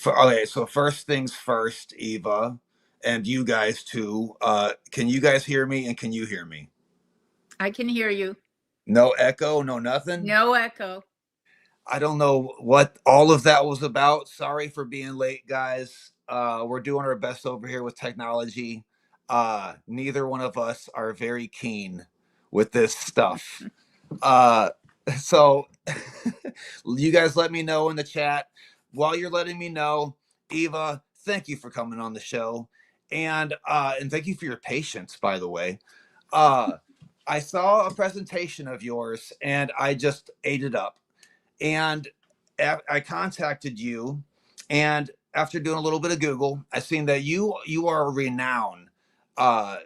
Okay, so first things first, Eva, and you guys too. Can you guys hear me? And can you hear me? I can hear you. No echo, no nothing. No echo. I don't know what all of that was about. Sorry for being late, guys. We're doing our best over here with technology. Neither one of us are very keen with this stuff. Uh, so you guys let me know in the chat. While you're letting me know, Eva, thank you for coming on the show. And thank you for your patience, by the way. Uh I saw a presentation of yours and I just ate it up. And I contacted you, and after doing a little bit of Google, I seen that you are a renowned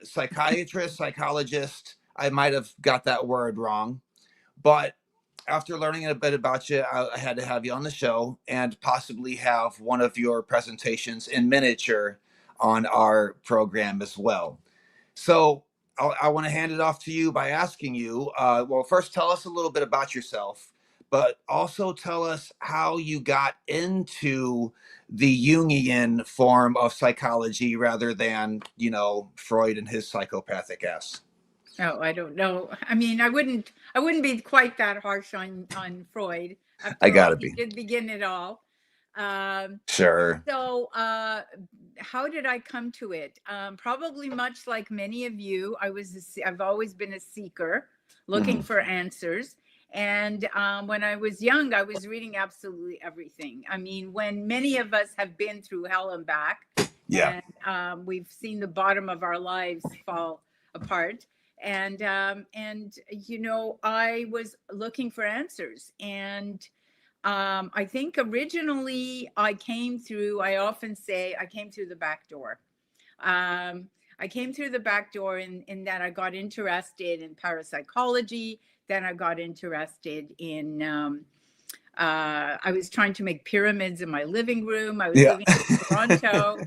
psychiatrist, psychologist. I might have got that word wrong, but after learning a bit about you, I had to have you on the show and possibly have one of your presentations in miniature on our program as well. So I want to hand it off to you by asking you, well, first tell us a little bit about yourself, but also tell us how you got into the Jungian form of psychology rather than, Freud and his psychopathic ass. Oh, I don't know. I mean, I wouldn't be quite that harsh on Freud. I After all, gotta he be. did begin it all. Um, Sure. so, how did I come to it? Probably much like many of you, I've always been a seeker, looking Mhm. for answers. And when I was young, I was reading absolutely everything. I mean, when many of us have been through hell and back, Yeah. and we've seen the bottom of our lives fall apart. And I was looking for answers, and I think originally I often say I came through the back door. Um, I came through the back door in that I got interested in parapsychology. Then I got interested in, I was trying to make pyramids in my living room. I was Yeah. living in Toronto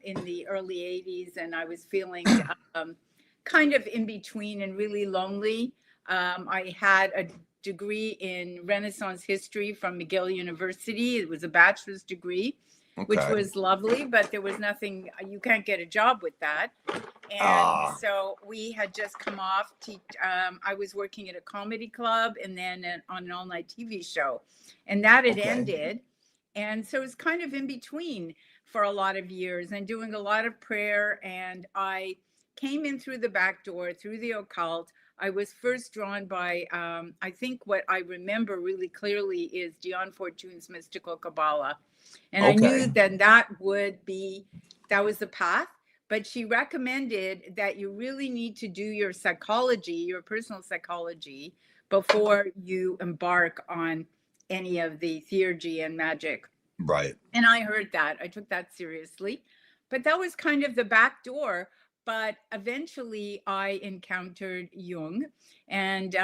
in the early 80s, and I was feeling um, kind of in between and really lonely. I had a degree in Renaissance history from McGill University. It was a bachelor's degree, which Okay. was lovely, but there was nothing, you can't get a job with that. And Ah. so we had just come off. I was working at a comedy club and then on an all night TV show, and that had Okay. ended. And so it was kind of in between for a lot of years and doing a lot of prayer. And I came in through the back door, through the occult. I was first drawn by, I think what I remember really clearly is Dion Fortune's mystical Kabbalah. And I knew Okay. then that was the path. But she recommended that you really need to do your psychology, your personal psychology, before you embark on any of the theurgy and magic. Right. And I heard that. I took that seriously. But that was kind of the back door. But eventually I encountered Jung. And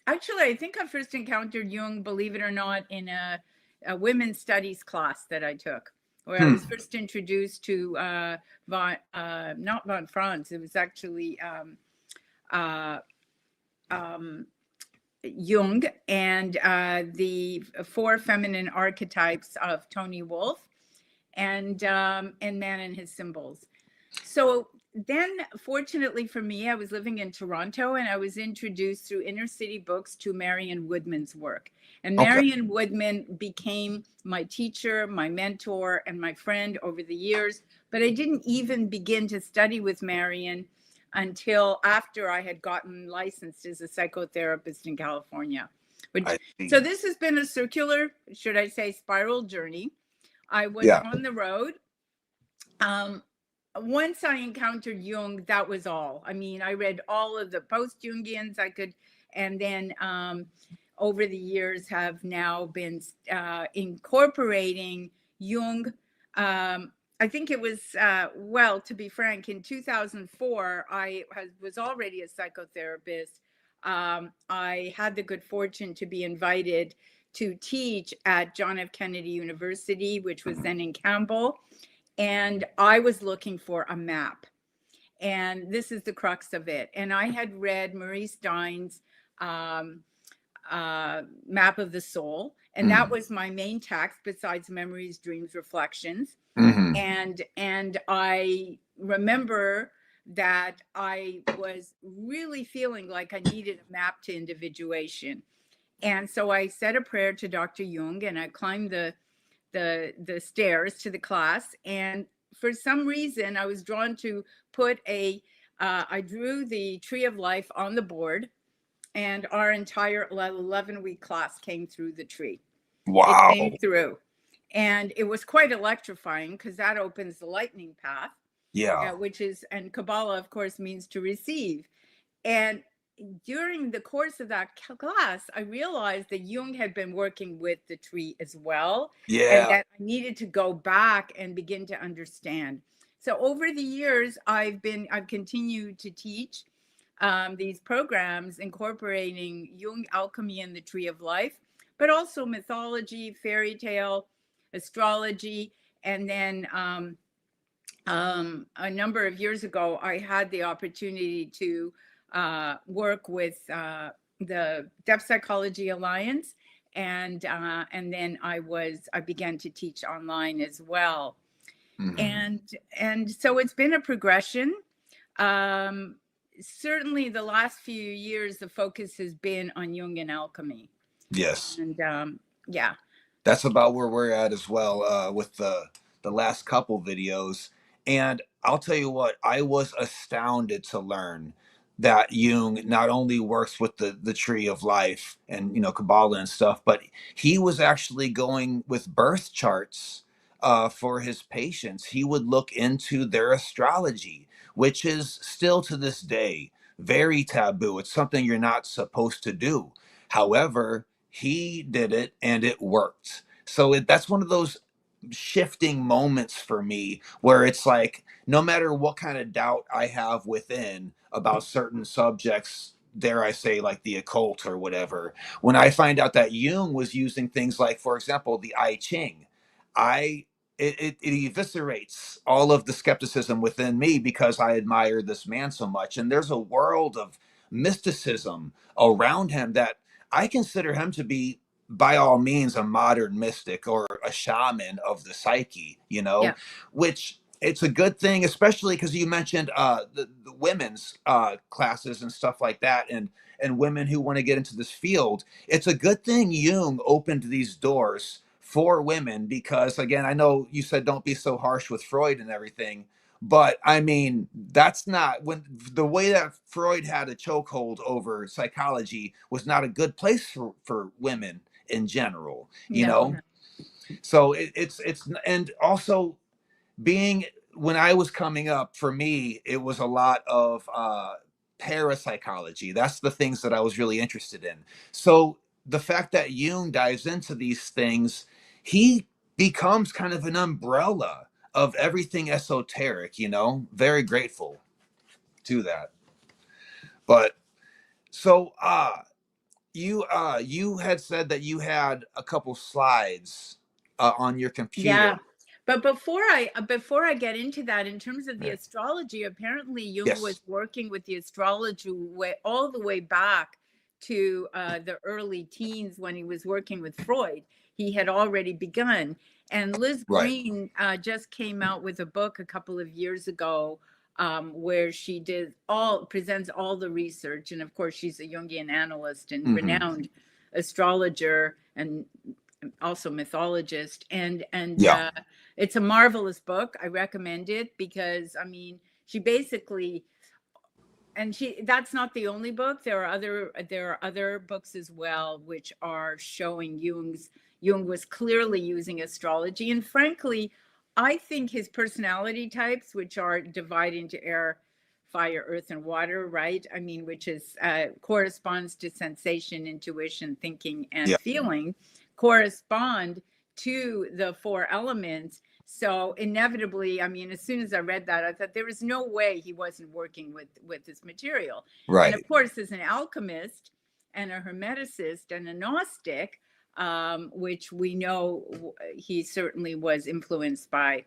actually, I think I first encountered Jung, believe it or not, in a women's studies class that I took, where I Hmm. was first introduced to not von Franz, it was actually uh, um, Jung and the four feminine archetypes of Tony Wolfe and Man and His Symbols. So then, fortunately for me, I was living in Toronto and I was introduced through inner city books to Marion Woodman's work. And Okay. Marion Woodman became my teacher, my mentor, and my friend over the years. But I didn't even begin to study with Marion until after I had gotten licensed as a psychotherapist in California. I So see. this has been a circular, should I say, spiral journey. I was Yeah. on the road. Um, Once I encountered Jung, that was all. I mean, I read all of the post Jungians I could, and then over the years have now been incorporating Jung. I think it was, well, to be frank, in 2004, was already a psychotherapist. I had the good fortune to be invited to teach at John F. Kennedy University, which was then in Campbell, and I was looking for a map. And this is the crux of it. And I had read Maurice Stein's um, Map of the Soul. And that was my main text besides Memories, Dreams, Reflections. Mm-hmm. And I remember that I was really feeling like I needed a map to individuation. And so I said a prayer to Dr. Jung, and I climbed the stairs to the class. And for some reason, I was drawn to put I drew the tree of life on the board, and our entire 11-week class came through the tree. It Wow. came through. And it was quite electrifying because that opens the lightning path, Yeah. which is, and Kabbalah, of course, means to receive. And during the course of that class, I realized that Jung had been working with the tree as well, and Yeah. that I needed to go back and begin to understand. So over the years, I've continued to teach these programs incorporating Jung, alchemy, and the tree of life, but also mythology, fairy tale, astrology, and then a number of years ago, I had the opportunity to work with the Depth Psychology Alliance, and then I began to teach online as well, Mm-hmm. and so it's been a progression. Certainly, the last few years, the focus has been on Jung and alchemy, Yes. and yeah. That's about where we're at as well, with the last couple videos. And I'll tell you what, I was astounded to learn that Jung not only works with the tree of life and Kabbalah and stuff, but he was actually going with birth charts for his patients. He would look into their astrology, which is still to this day very taboo. It's something you're not supposed to do. However, he did it and it worked. So that's one of those shifting moments for me where it's like no matter what kind of doubt I have within about certain subjects, dare I say, like the occult or whatever, when I find out that Jung was using things like, for example, the I Ching, I it eviscerates all of the skepticism within me because I admire this man so much. And there's a world of mysticism around him that I consider him to be, by all means, a modern mystic or a shaman of the psyche, Yeah. which it's a good thing, especially because you mentioned the women's classes and stuff like that, and women who want to get into this field. It's a good thing Jung opened these doors for women because, again, I know you said don't be so harsh with Freud and everything, but I mean, that's not when the way that Freud had a chokehold over psychology was not a good place for women in general, No. So it's, and also being, when I was coming up, for me, it was a lot of parapsychology. That's the things that I was really interested in. So the fact that Jung dives into these things, he becomes kind of an umbrella of everything esoteric, very grateful to that. But so you had said that you had a couple slides on your computer. Yeah. But before I get into that, in terms of the astrology, apparently Jung Yes. was working with the astrology all the way back to the early teens when he was working with Freud. He had already begun. And Liz Right. Green just came out with a book a couple of years ago, where she presents all the research. And of course, she's a Jungian analyst and Mm-hmm. renowned astrologer and also mythologist, and Yeah. it's a marvelous book. I recommend it because, I mean, she basically, and that's not the only book. There are other books as well which are showing Jung was clearly using astrology. And frankly, I think his personality types, which are divided into air, fire, earth, and water, right? I mean, which is corresponds to sensation, intuition, thinking, and Yeah. feeling, correspond to the four elements. So inevitably, I mean, as soon as I read that, I thought there was no way he wasn't working with this material. And of Right. course, as an alchemist and a hermeticist and a Gnostic, which we know he certainly was influenced by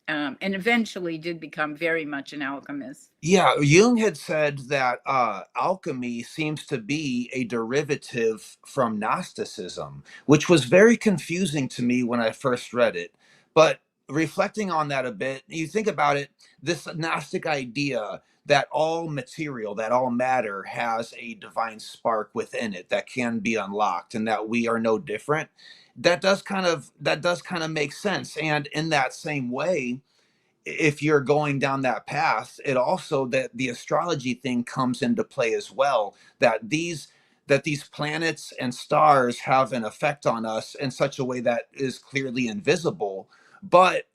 and eventually did become very much an alchemist. Yeah, Jung had said that alchemy seems to be a derivative from Gnosticism, which was very confusing to me when I first read it. But reflecting on that a bit, you think about it, this Gnostic idea that all material, that all matter has a divine spark within it that can be unlocked and that we are no different. That does kind of make sense. And in that same way, if you're going down that path, it also that the astrology thing comes into play as well, that these planets and stars have an effect on us in such a way that is clearly invisible, but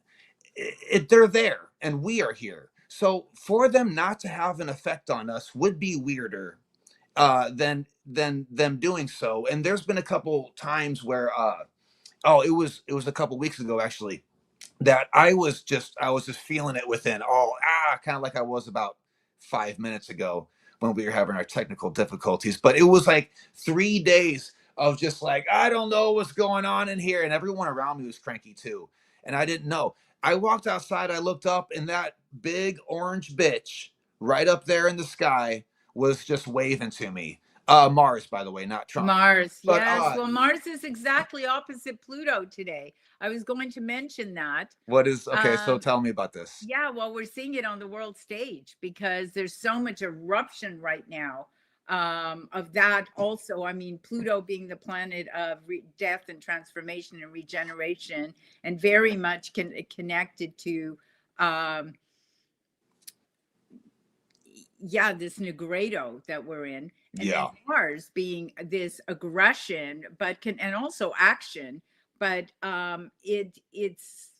they're there and we are here. So for them not to have an effect on us would be weirder than them doing so. And there's been a couple times where it was a couple weeks ago actually, that I was just feeling it within all kind of like I was about 5 minutes ago when we were having our technical difficulties. But it was like 3 days of just like, I don't know what's going on in here. And everyone around me was cranky too. And I didn't know. I walked outside, I looked up, and that big orange bitch right up there in the sky was just waving to me. Mars, by the way, not Trump. Mars, But yes. Well, Mars is exactly opposite Pluto today. I was going to mention that. what is okay? So tell me about this. Yeah, well, we're seeing it on the world stage because there's so much eruption right now of that. Also, I mean, Pluto being the planet of death and transformation and regeneration, and very much connected to this Negredo that we're in, and then Mars being this aggression, and also action, but it's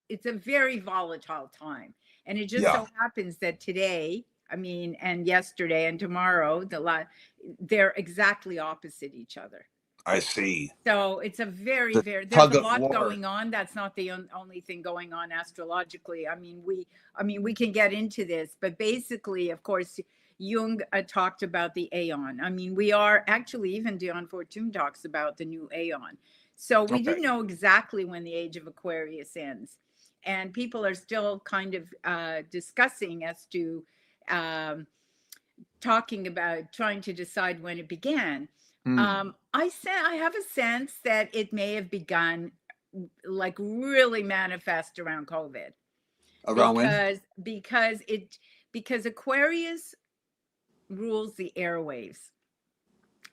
it's a very volatile time, and it just so happens that today, I mean, and yesterday and tomorrow, they're exactly opposite each other. I see. So it's a very, The very, there's tug a of lot war. going on. That's not the only thing going on astrologically. I mean, we can get into this, but basically, of course, Jung talked about the aeon. I mean, we are actually, even Dion Fortune talks about the new aeon. So we do know exactly when the age of Aquarius ends. And people are still kind of discussing as to talking about trying to decide when it began. I have a sense that it may have begun like really manifest around COVID. Around when? Because Aquarius rules the airwaves.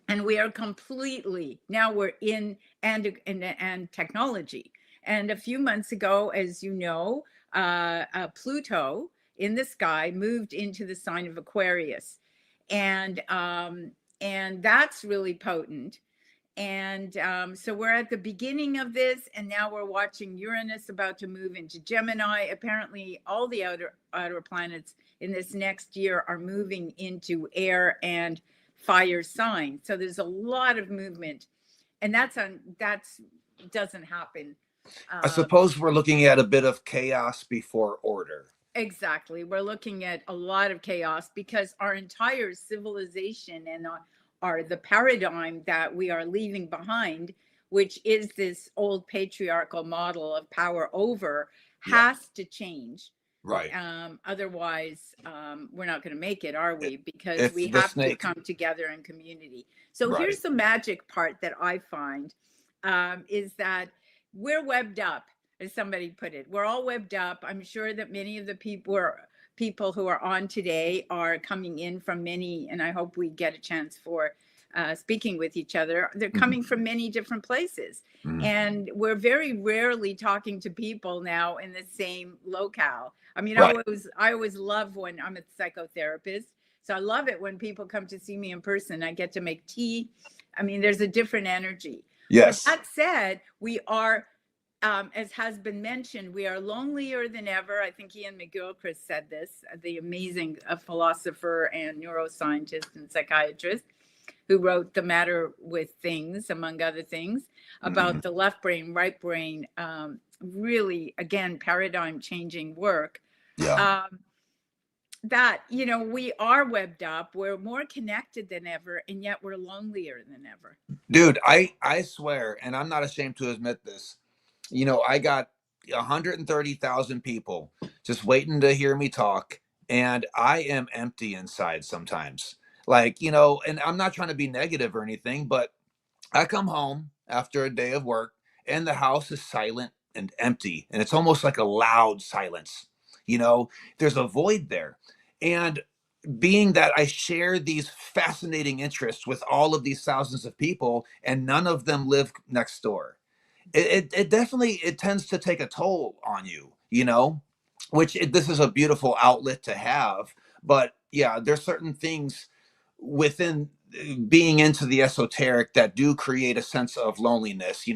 And we are completely, now we're in and technology. And a few months ago, as you know, Pluto in the sky moved into the sign of Aquarius. And that's really potent. And so we're at the beginning of this, and now we're watching Uranus about to move into Gemini. Apparently, all the outer planets in this next year are moving into air and fire signs. So there's a lot of movement, and that's doesn't happen. I suppose we're looking at a bit of chaos before order. Exactly. We're looking at a lot of chaos because our entire civilization and the paradigm that we are leaving behind, which is this old patriarchal model of power over, has to change. Right. Otherwise, we're not going to make it, are we? Because we have to come together in community. So here's the magic part that I find is that we're webbed up, as somebody put it. We're all webbed up. I'm sure that many of the people who are on today are coming in from many, and I hope we get a chance for speaking with each other. They're coming from many different places. And we're very rarely talking to people now in the same locale. I mean, I always love when I'm a psychotherapist. So I love it when people come to see me in person. I get to make tea. I mean, there's a different energy. Yes. But that said, we are, as has been mentioned, we are lonelier than ever. I think Ian McGilchrist said this, the amazing philosopher and neuroscientist and psychiatrist who wrote The Matter with Things, among other things, about the left brain, right brain, really, again, paradigm changing work. That, we are webbed up, we're more connected than ever, and yet we're lonelier than ever. Dude, I swear, and I'm not ashamed to admit this, I got 130,000 people just waiting to hear me talk, and I am empty inside sometimes. Like, and I'm not trying to be negative or anything, but I come home after a day of work and the house is silent and empty, and it's almost like a loud silence. You know, there's a void there. And being that I share these fascinating interests with all of these thousands of people and none of them live next door, it definitely, it tends to take a toll on you, which this is a beautiful outlet to have. But yeah, there's certain things within being into the esoteric that do create a sense of loneliness,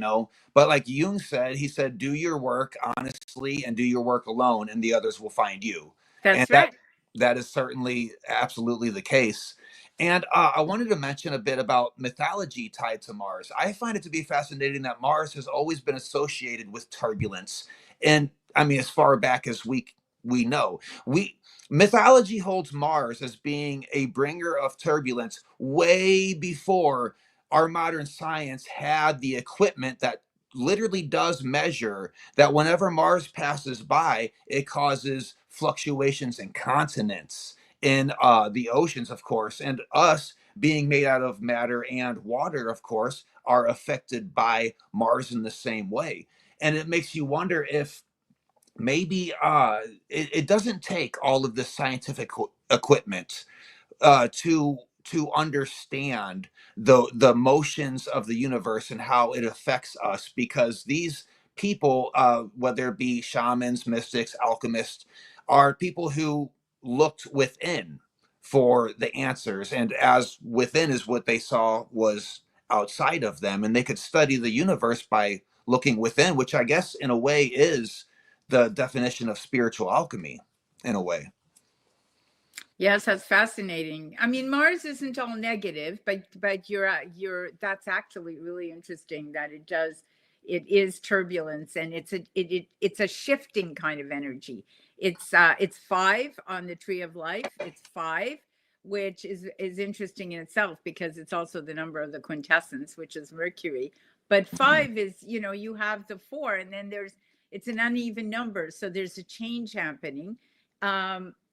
but like Jung said, he said, do your work honestly and do your work alone and the others will find you. And That's that right. that is certainly absolutely the case. And I wanted to mention a bit about mythology tied to Mars. I find it to be fascinating that Mars has always been associated with turbulence. And I mean, as far back as we know, we mythology holds Mars as being a bringer of turbulence way before our modern science had the equipment that literally does measure that whenever Mars passes by, it causes fluctuations in continents in the oceans, of course, and us being made out of matter and water, of course, are affected by Mars in the same way. And it makes you wonder if maybe it doesn't take all of this scientific equipment to understand the motions of the universe and how it affects us, because these people, whether it be shamans, mystics, alchemists, are people who looked within for the answers, and as within is what they saw was outside of them, and they could study the universe by looking within, which I guess in a way is the definition of spiritual alchemy in a way. Yes, that's fascinating. I mean, Mars isn't all negative, but you're that's actually really interesting that it is turbulence, and it's a shifting kind of energy. It's five on the tree of life. It's five, which is interesting in itself because it's also the number of the quintessence, which is Mercury. But Mhm. five is, you have the four, and then it's an uneven number, so there's a change happening.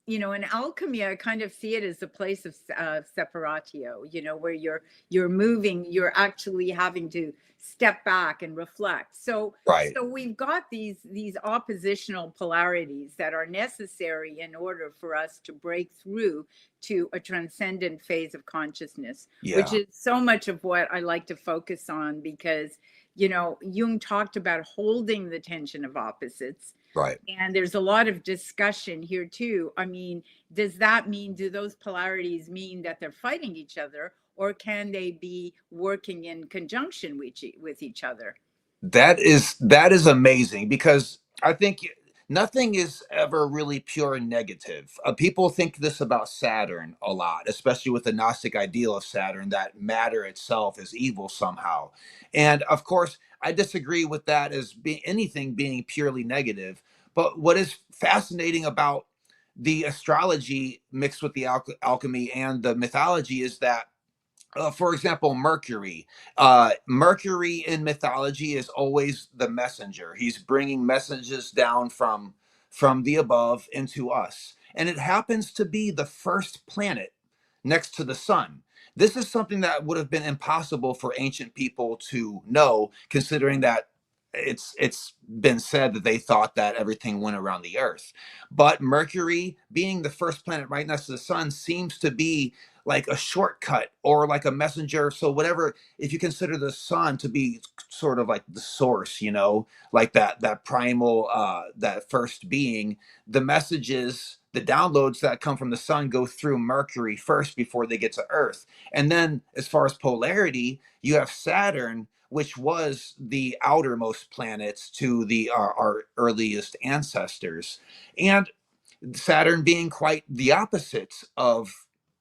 In alchemy, I kind of see it as a place of separatio, where you're moving, you're actually having to step back and reflect. So Right. so we've got these oppositional polarities that are necessary in order for us to break through to a transcendent phase of consciousness, which Yeah. is so much of what I like to focus on, because Jung talked about holding the tension of opposites, Right. and there's a lot of discussion here too. I mean, do those polarities mean that they're fighting each other, or can they be working in conjunction with each other? That is amazing, because I think nothing is ever really pure and negative. People think this about Saturn a lot, especially with the Gnostic ideal of Saturn, that matter itself is evil somehow. And of course, I disagree with that as being anything being purely negative. But what is fascinating about the astrology mixed with the alchemy and the mythology is that, for example, Mercury. Mercury in mythology is always the messenger. He's bringing messages down from the above into us, and it happens to be the first planet next to the sun. This is something that would have been impossible for ancient people to know, considering that it's been said that they thought that everything went around the Earth. But Mercury, being the first planet right next to the sun, seems to be like a shortcut or like a messenger. So whatever, if you consider the sun to be sort of like the source, like that primal, that first being, the messages, the downloads that come from the sun go through Mercury first before they get to Earth. And then as far as polarity, you have Saturn, which was the outermost planets to the our earliest ancestors, and Saturn being quite the opposite of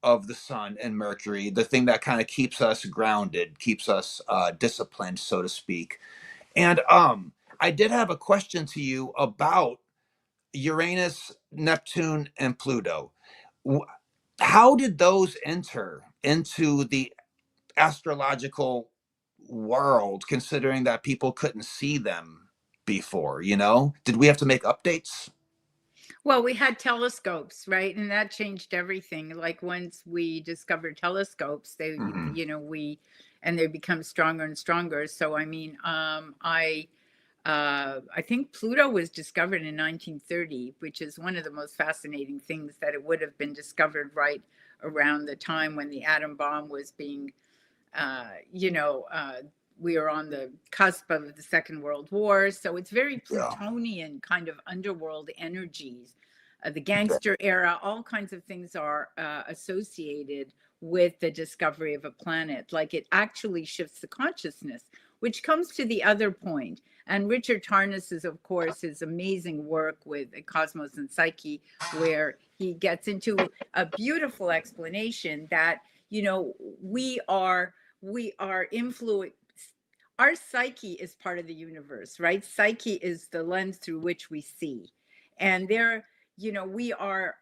the sun and Mercury, the thing that kind of keeps us grounded, keeps us disciplined, so to speak. And I did have a question to you about Uranus, Neptune, and Pluto. How did those enter into the astrological world, considering that people couldn't see them? before, you know? Did we have to make updates? Well, we had telescopes, right? And that changed everything. Like once we discovered telescopes, Hmm. and they become stronger and stronger. So, I mean, I think Pluto was discovered in 1930, which is one of the most fascinating things, that it would have been discovered right around the time when the atom bomb was being, uh, you know, uh, we are on the cusp of the Second World War. So it's very Yeah. Plutonian kind of underworld energies. The gangster era, all kinds of things are associated with the discovery of a planet. Like it actually shifts the consciousness, which comes to the other point. And Richard Tarnas's, of course, his amazing work with Cosmos and Psyche, where he gets into a beautiful explanation that, you know, we are influenced. Our psyche is part of the universe, right? Psyche is the lens through which we see. And there, we are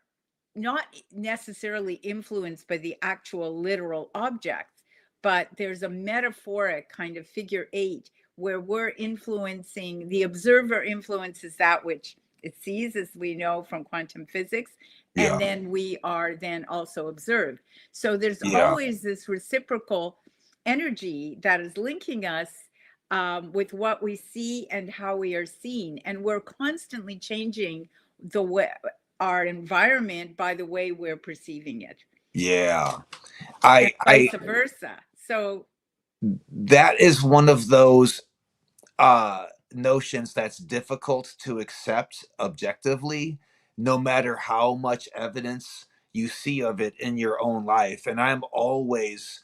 not necessarily influenced by the actual literal objects, but there's a metaphoric kind of figure eight where we're influencing, the observer influences that which it sees, as we know from quantum physics, and Yeah. then we are then also observed. So there's Yeah. always this reciprocal energy that is linking us with what we see and how we are seen, and we're constantly changing the way our environment by the way we're perceiving it, Yeah. and I vice versa. So that is one of those notions that's difficult to accept objectively, no matter how much evidence you see of it in your own life. And I'm always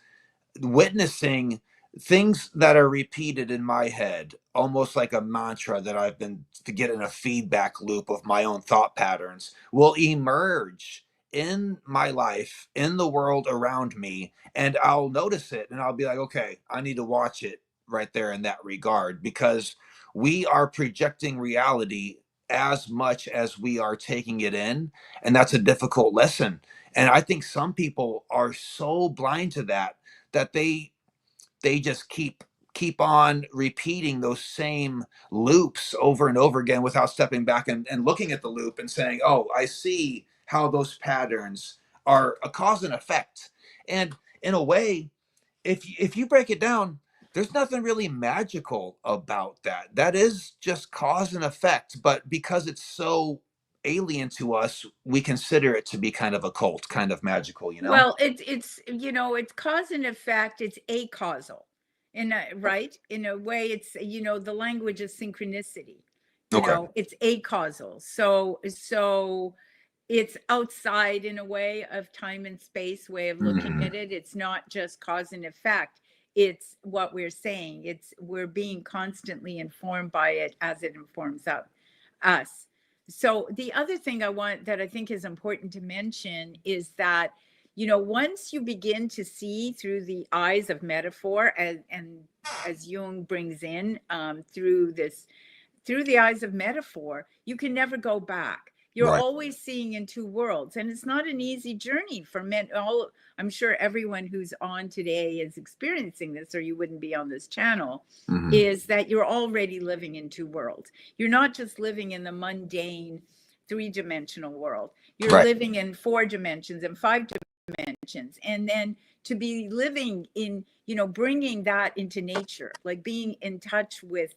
witnessing things that are repeated in my head, almost like a mantra that I've been to get in a feedback loop of my own thought patterns, will emerge in my life, in the world around me. And I'll notice it and I'll be like, okay, I need to watch it right there in that regard, because we are projecting reality as much as we are taking it in. And that's a difficult lesson. And I think some people are so blind to that that they just keep on repeating those same loops over and over again without stepping back and looking at the loop and saying, oh, I see how those patterns are a cause and effect. And in a way, if you break it down, there's nothing really magical about that. That is just cause and effect, but because it's so alien to us, we consider it to be kind of occult, kind of magical, you know? well, it's cause and effect, it's acausal, right, in a way. It's, the language of synchronicity, Okay. it's acausal. So it's outside, in a way, of time and space way of looking Mhm. at it. It's not just cause and effect. It's what we're saying. It's we're being constantly informed by it as it informs us. So the other thing that I think is important to mention is that, once you begin to see through the eyes of metaphor, and as Jung brings in, through the eyes of metaphor, you can never go back. You're Right. always seeing in two worlds, and it's not an easy journey for men. I'm sure everyone who's on today is experiencing this, or you wouldn't be on this channel. Mhm. Is that you're already living in two worlds. You're not just living in the mundane three-dimensional world. You're Right. living in four dimensions and five dimensions, and then to be living in, bringing that into nature, like being in touch with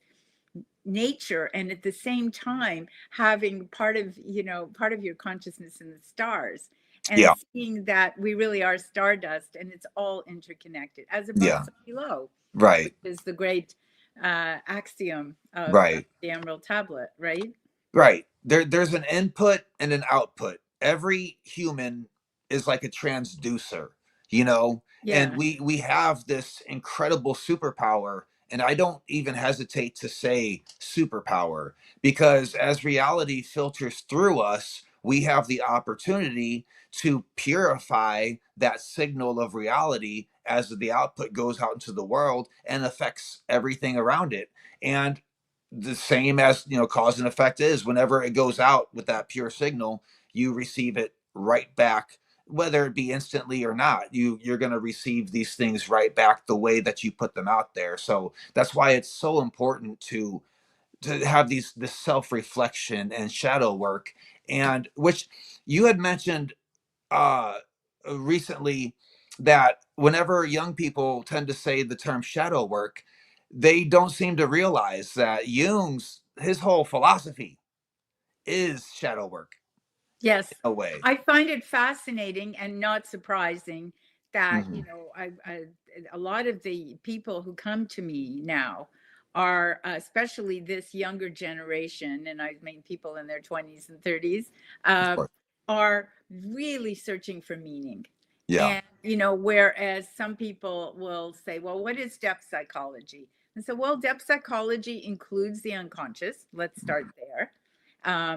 nature, and at the same time having part of your consciousness in the stars, and Yeah. seeing that we really are stardust, and it's all interconnected, as above Yeah. so below, which Right. is the great axiom of Right. the Emerald Tablet, right? Right. There's an input and an output. Every human is like a transducer, you know, and Yeah. we have this incredible superpower. And I don't even hesitate to say superpower, because as reality filters through us, we have the opportunity to purify that signal of reality as the output goes out into the world and affects everything around it. And the same as, cause and effect is, whenever it goes out with that pure signal, you receive it right back, whether it be instantly or not. You're going to receive these things right back the way that you put them out there. So that's why it's so important to to have this self-reflection and shadow work, and which you had mentioned uh recently, that whenever young people tend to say the term shadow work, they don't seem to realize that his whole philosophy is shadow work Yes, in a way. I find it fascinating and not surprising that, Hmm. a lot of the people who come to me now are, especially this younger generation, and I mean people in their 20s and 30s, Of uh, course. are really searching for meaning. Yeah. And, whereas some people will say, well, what is depth psychology? And so, well, depth psychology includes the unconscious. Let's start there.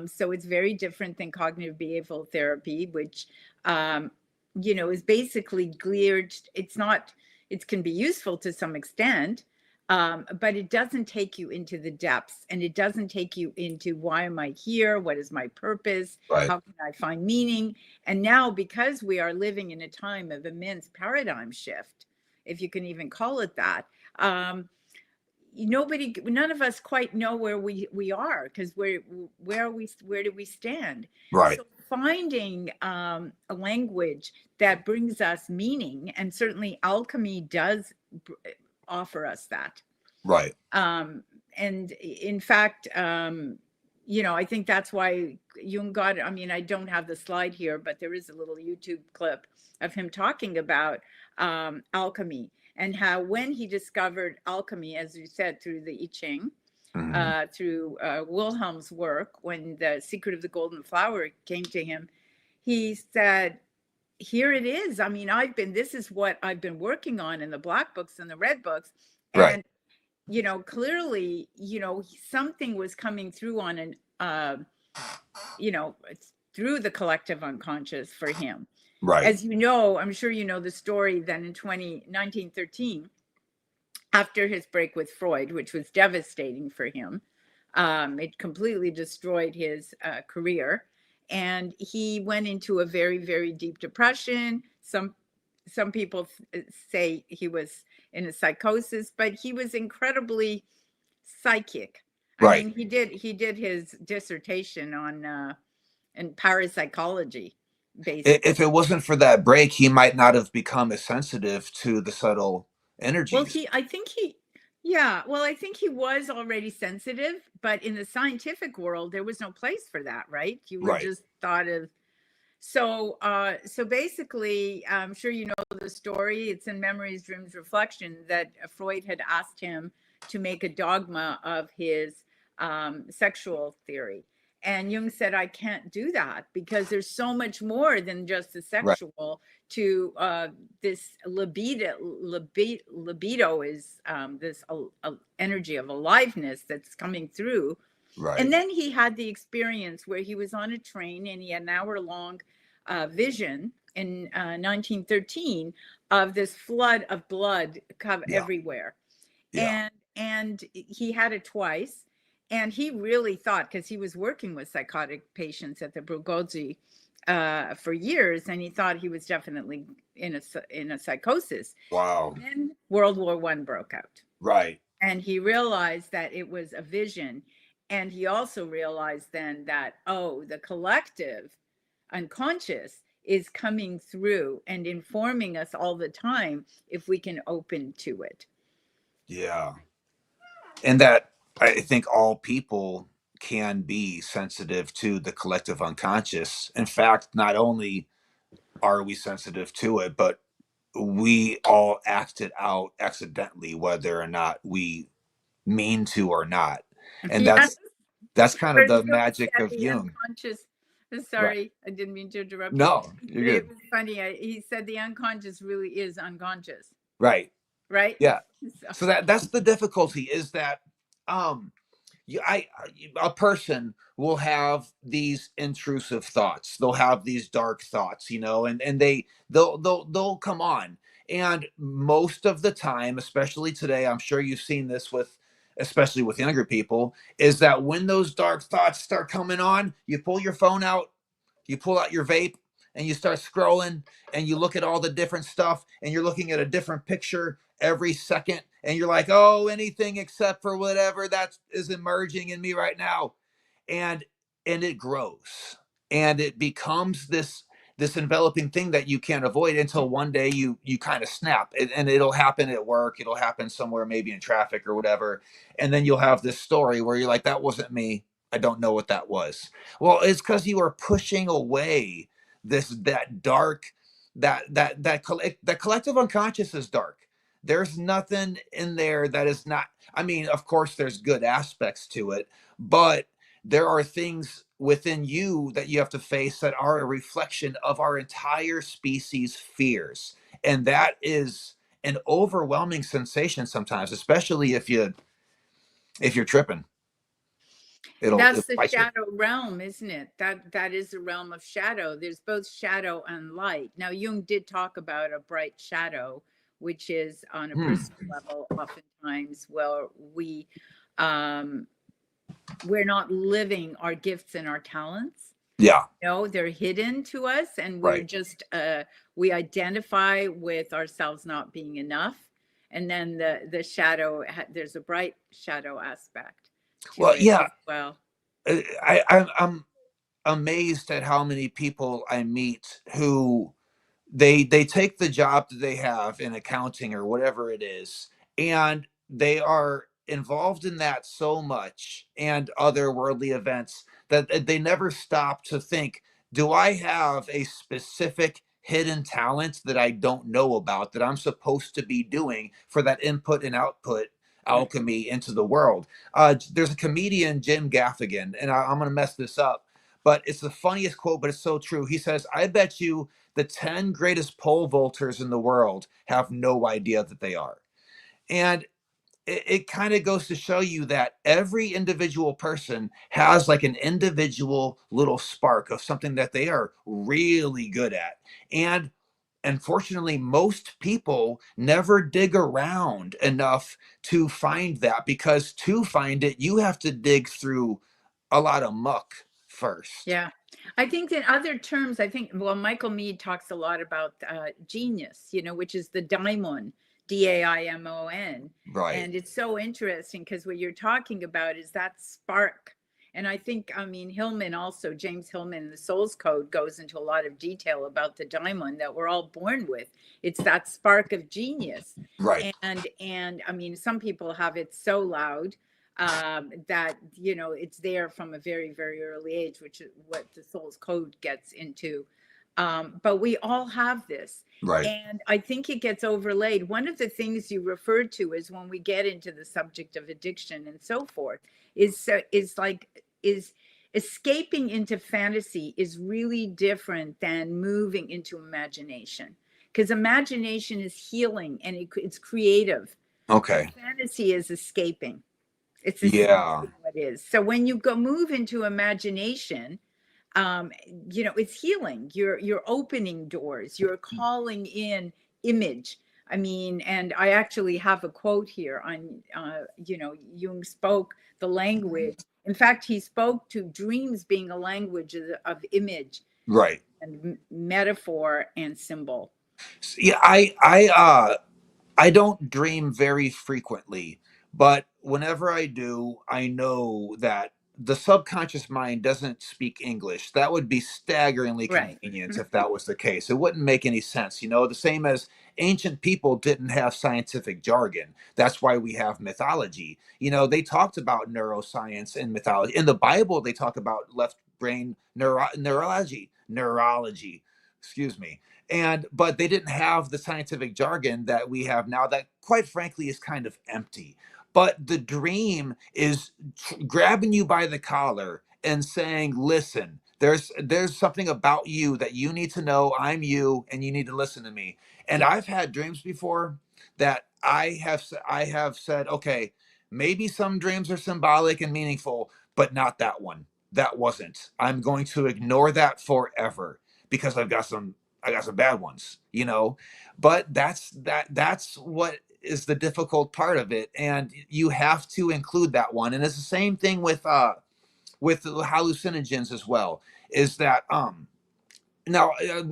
So it's very different than cognitive behavioral therapy, which, is basically geared. It's not, it can be useful to some extent, but it doesn't take you into the depths, and it doesn't take you into why am I here? What is my purpose? Right. How can I find meaning? And now, because we are living in a time of immense paradigm shift, if you can even call it that, none of us quite know where we are, because where do we stand? Right. So finding a language that brings us meaning, and certainly alchemy does offer us that. Right. And in fact, I think that's why Jung got, I mean, I don't have the slide here, but there is a little YouTube clip of him talking about alchemy, and how when he discovered alchemy, as you said, through the I Ching, Hmm. through Wilhelm's work, when the Secret of the Golden Flower came to him, he said, here it is. I mean, this is what I've been working on in the black books and the red books. Right. And clearly, something was coming through on an, you know, through the collective unconscious for him. Right. As you know, I'm sure you know the story that in 1913, after his break with Freud, which was devastating for him, it completely destroyed his career. And he went into a very, very deep depression. Some people say he was in a psychosis, but he was incredibly psychic. I Right. mean, he did his dissertation on in parapsychology, If basically. it wasn't for that break, he might not have become as sensitive to the subtle Well, energies. yeah, well, I think he was already sensitive, but in the scientific world, there was no place for that, right? You were Right. just thought of. So basically, I'm sure you know the story. It's in Memories, Dreams, Reflection, that Freud had asked him to make a dogma of his sexual theory. And Jung said, I can't do that, because there's so much more than just the Right. sexual to this libido is this energy of aliveness that's coming through. And Right. then he had the experience where he was on a train, and he had an hour long vision in 1913 of this flood of blood Yeah. everywhere. Yeah. And he had it twice. And he really thought, because he was working with psychotic patients at the Brugozi for years, and he thought he was definitely in a psychosis. Wow. Then World War I broke out, Right. and he realized that it was a vision. And he also realized then that, oh, the collective unconscious is coming through and informing us all the time if we can open to it. Yeah. And that I think all people can be sensitive to the collective unconscious. In fact, not only are we sensitive to it, but we all act it out accidentally, whether or not we mean to or not. And Yeah, that's kind of where the Jung magic said of the Jung. unconscious. Right. Sorry, I didn't mean to interrupt you. No, you're It good. was funny. He said the unconscious really is unconscious, Right. right? Yeah. So, So that's the difficulty, is that um a person will have these intrusive thoughts. They'll have these dark thoughts, and they'll come on. And most of the time, especially today, I'm sure you've seen this especially with younger people, is that when those dark thoughts start coming on, you pull your phone out, you pull out your vape, and you start scrolling, and you look at all the different stuff, and you're looking at a different picture, every second, and you're like, oh, anything except for whatever that is emerging in me right now. And and it grows, and it becomes this enveloping thing that you can't avoid until one day you kind of snap. And it'll happen at work, it'll happen somewhere, maybe in traffic or whatever, and then you'll have this story where you're like, that wasn't me, I don't know what that was. Well, it's because you are pushing away this that dark, that collective unconscious is dark. There's nothing in there that is not, I mean, of course there's good aspects to it, but there are things within you that you have to face that are a reflection of our entire species fears. And that is an overwhelming sensation sometimes, especially if you're tripping. It'll That's the bite you. shadow realm, isn't it? That is the realm of shadow. There's both shadow and light. Now, Jung did talk about a bright shadow, which is on a Hmm. personal level, oftentimes where um, we're not living our gifts and our talents. Yeah. No, they're hidden to us, and we're Right. just we identify with ourselves not being enough. And then the shadow, there's a bright shadow aspect to Well, it yeah. as well. I'm amazed at how many people I meet who they take the job that they have in accounting or whatever it is, and they are involved in that so much and other worldly events that they never stop to think, do I have a specific hidden talent that I don't know about that I'm supposed to be doing for that input and output alchemy into the world? There's a comedian, Jim Gaffigan, and I'm going to mess this up, but it's the funniest quote, but it's so true. He says, I bet you the 10 greatest pole vaulters in the world have no idea that they are. And it kind of goes to show you that every individual person has like an individual little spark of something that they are really good at. And unfortunately, most people never dig around enough to find that, because to find it, you have to dig through a lot of muck first. Yeah. I think in other terms, I think, well, Michael Meade talks a lot about genius, which is the daimon, Daimon. Right. And it's so interesting because what you're talking about is that spark. And I think, I mean, Hillman also, James Hillman in the Soul's Code goes into a lot of detail about the daimon that we're all born with. It's that spark of genius. Right. And I mean, some people have it so loud that it's there from a very, very early age, which is what the Soul's Code gets into. But we all have this, Right. and I think it gets overlaid. One of the things you referred to is when we get into the subject of addiction and so forth is escaping into fantasy is really different than moving into imagination, because imagination is healing and it's creative, but Okay. fantasy is escaping. It's Yeah. escaping what is. So when you go move into imagination, um, it's healing. You're opening doors. You're calling in image. I mean, and I actually have a quote here on, Jung spoke the language. In fact, he spoke to dreams being a language of image Right. and metaphor and symbol. Yeah, I don't dream very frequently, but whenever I do, I know that the subconscious mind doesn't speak English. That would be staggeringly Right. convenient if that was the case. It wouldn't make any sense, the same as ancient people didn't have scientific jargon. That's why we have mythology. They talked about neuroscience and mythology. In the Bible, they talk about left brain neurology, excuse me. And but they didn't have the scientific jargon that we have now, that quite frankly is kind of empty. But the dream is grabbing you by the collar and saying, listen, there's something about you that you need to know. I'm you, and you need to listen to me. And Yeah. I've had dreams before that I have said, okay, maybe some dreams are symbolic and meaningful, but not that one. That wasn't. I'm going to ignore that forever, because I got some bad ones. But that's what is the difficult part of it, and you have to include that one. And it's the same thing with the hallucinogens as well. Is that now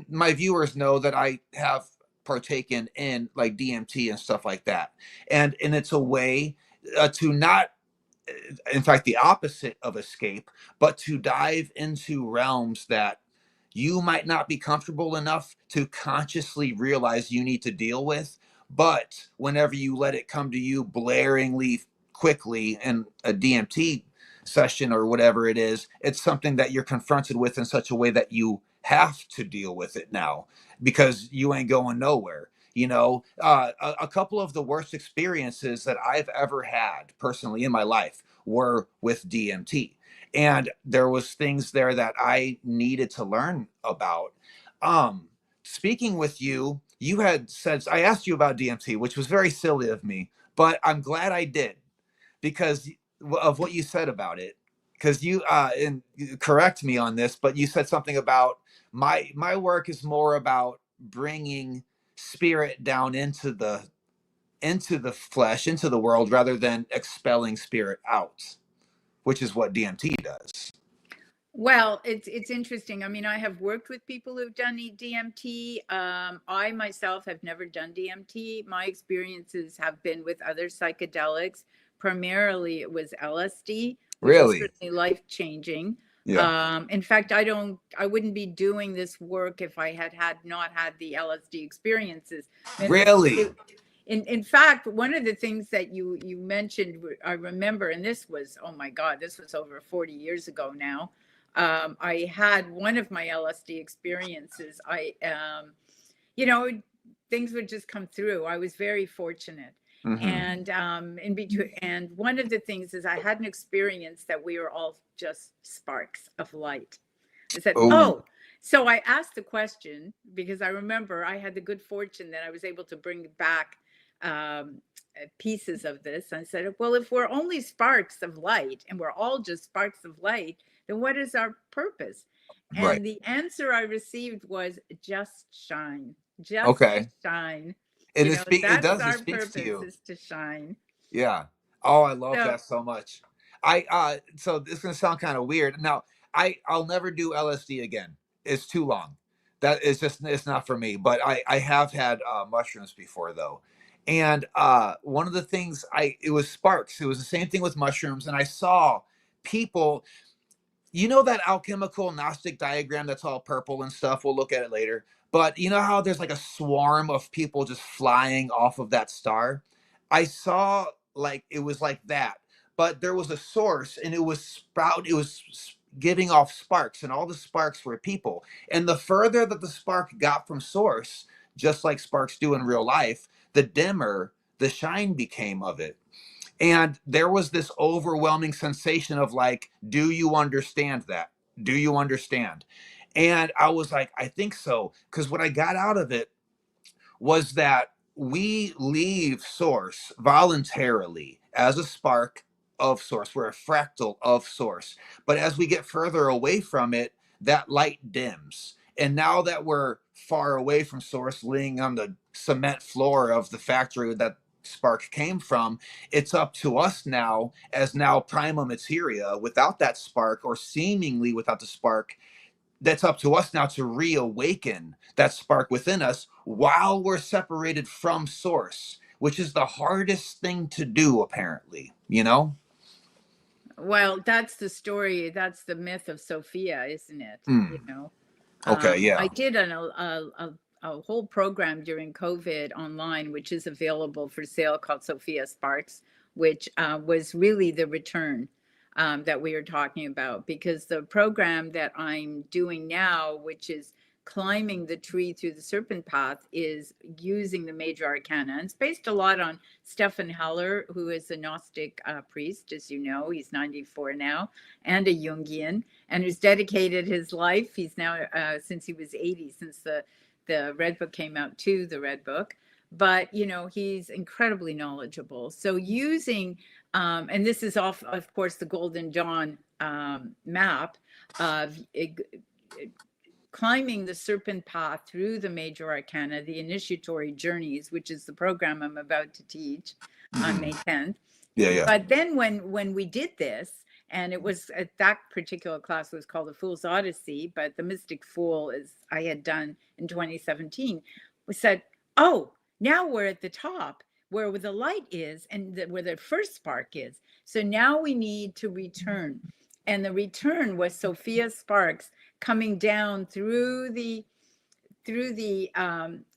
my viewers know that I have partaken in like DMT and stuff like that. And it's a way to not, in fact, the opposite of escape, but to dive into realms that you might not be comfortable enough to consciously realize you need to deal with. But whenever you let it come to you blaringly quickly in a DMT session or whatever it is, it's something that you're confronted with in such a way that you have to deal with it now because you ain't going nowhere. You know, a couple of the worst experiences that I've ever had personally in my life were with DMT, and there was things there that I needed to learn about. Um, Speaking with you, you had said I asked you about DMT, which was very silly of me, but I'm glad I did because of what you said about it. Because you and correct me on this, but you said something about my work is more about bringing spirit down into the flesh, into the world, rather than expelling spirit out, which is what DMT does. Well, it's interesting. I mean, I have worked with people who've done DMT. I myself have never done DMT. My experiences have been with other psychedelics. Primarily, it was LSD, which was Really? certainly life-changing. Yeah. In fact, I wouldn't be doing this work if I had not had the LSD experiences. And Really? in fact, one of the things that you mentioned, I remember, and this was, oh my God, this was over 40 years ago now. I had one of my LSD experiences. You know, things would just come through. I was very fortunate. Mm-hmm. And in between, and one of the things is I had an experience that we were all just sparks of light. I said, oh, so I asked the question because I remember I had the good fortune that I was able to bring back pieces of this. I said, well, if we're only sparks of light and we're all just sparks of light, then what is our purpose? And right. the answer I received was just shine, just Okay. shine. And You know, it that's does, it our speaks to purpose you. is to shine. Yeah. Oh, I love So, that so much. I so this is gonna sound kind of weird. Now, I'll never do LSD again. It's too long. That is just it's not for me. But I have had mushrooms before though. And one of the things it was sparks. It was the same thing with mushrooms. And I saw people, you know, that alchemical Gnostic diagram that's all purple and stuff. We'll look at it later. But you know how there's like a swarm of people just flying off of that star? I saw like it was like that, but there was a source and it was giving off sparks, and all the sparks were people. And the further that the spark got from source, just like sparks do in real life, the dimmer the shine became of it. And there was this overwhelming sensation of like, do you understand that? Do you understand? And I was like, I think so. Because what I got out of it was that we leave source voluntarily as a spark of source. We're a fractal of source. But as we get further away from it, that light dims. And now that we're far away from source, laying on the cement floor of the factory that spark came from, it's up to us now, as now prima materia, without that spark, or seemingly without the spark, that's up to us now to reawaken that spark within us while we're separated from source, which is the hardest thing to do, apparently, you know? well, that's the story. That's the myth of Sophia, isn't it? You know, Okay, I yeah. did a whole program during COVID online, which is available for sale, called Sophia Sparks, which was really the return that we are talking about. Because the program that I'm doing now, which is climbing the tree through the serpent path, is using the major arcana. And it's based a lot on Stefan Heller, who is a Gnostic priest, as you know. He's 94 now, and a Jungian, and who's dedicated his life. He's now, since he was 80, since the Red Book came out, to the Red Book. But, you know, he's incredibly knowledgeable. So using, and this is off, of course, the Golden Dawn map of climbing the serpent path through the major arcana, the initiatory journeys, which is the program I'm about to teach on May 10th. Yeah, yeah. But then when we did this, and it was that particular class was called the Fool's Odyssey, but the Mystic Fool, is I had done in 2017, we said, Oh, now we're at the top where the light is and where the first spark is. So now we need to return. And the return was Sophia's sparks coming down through the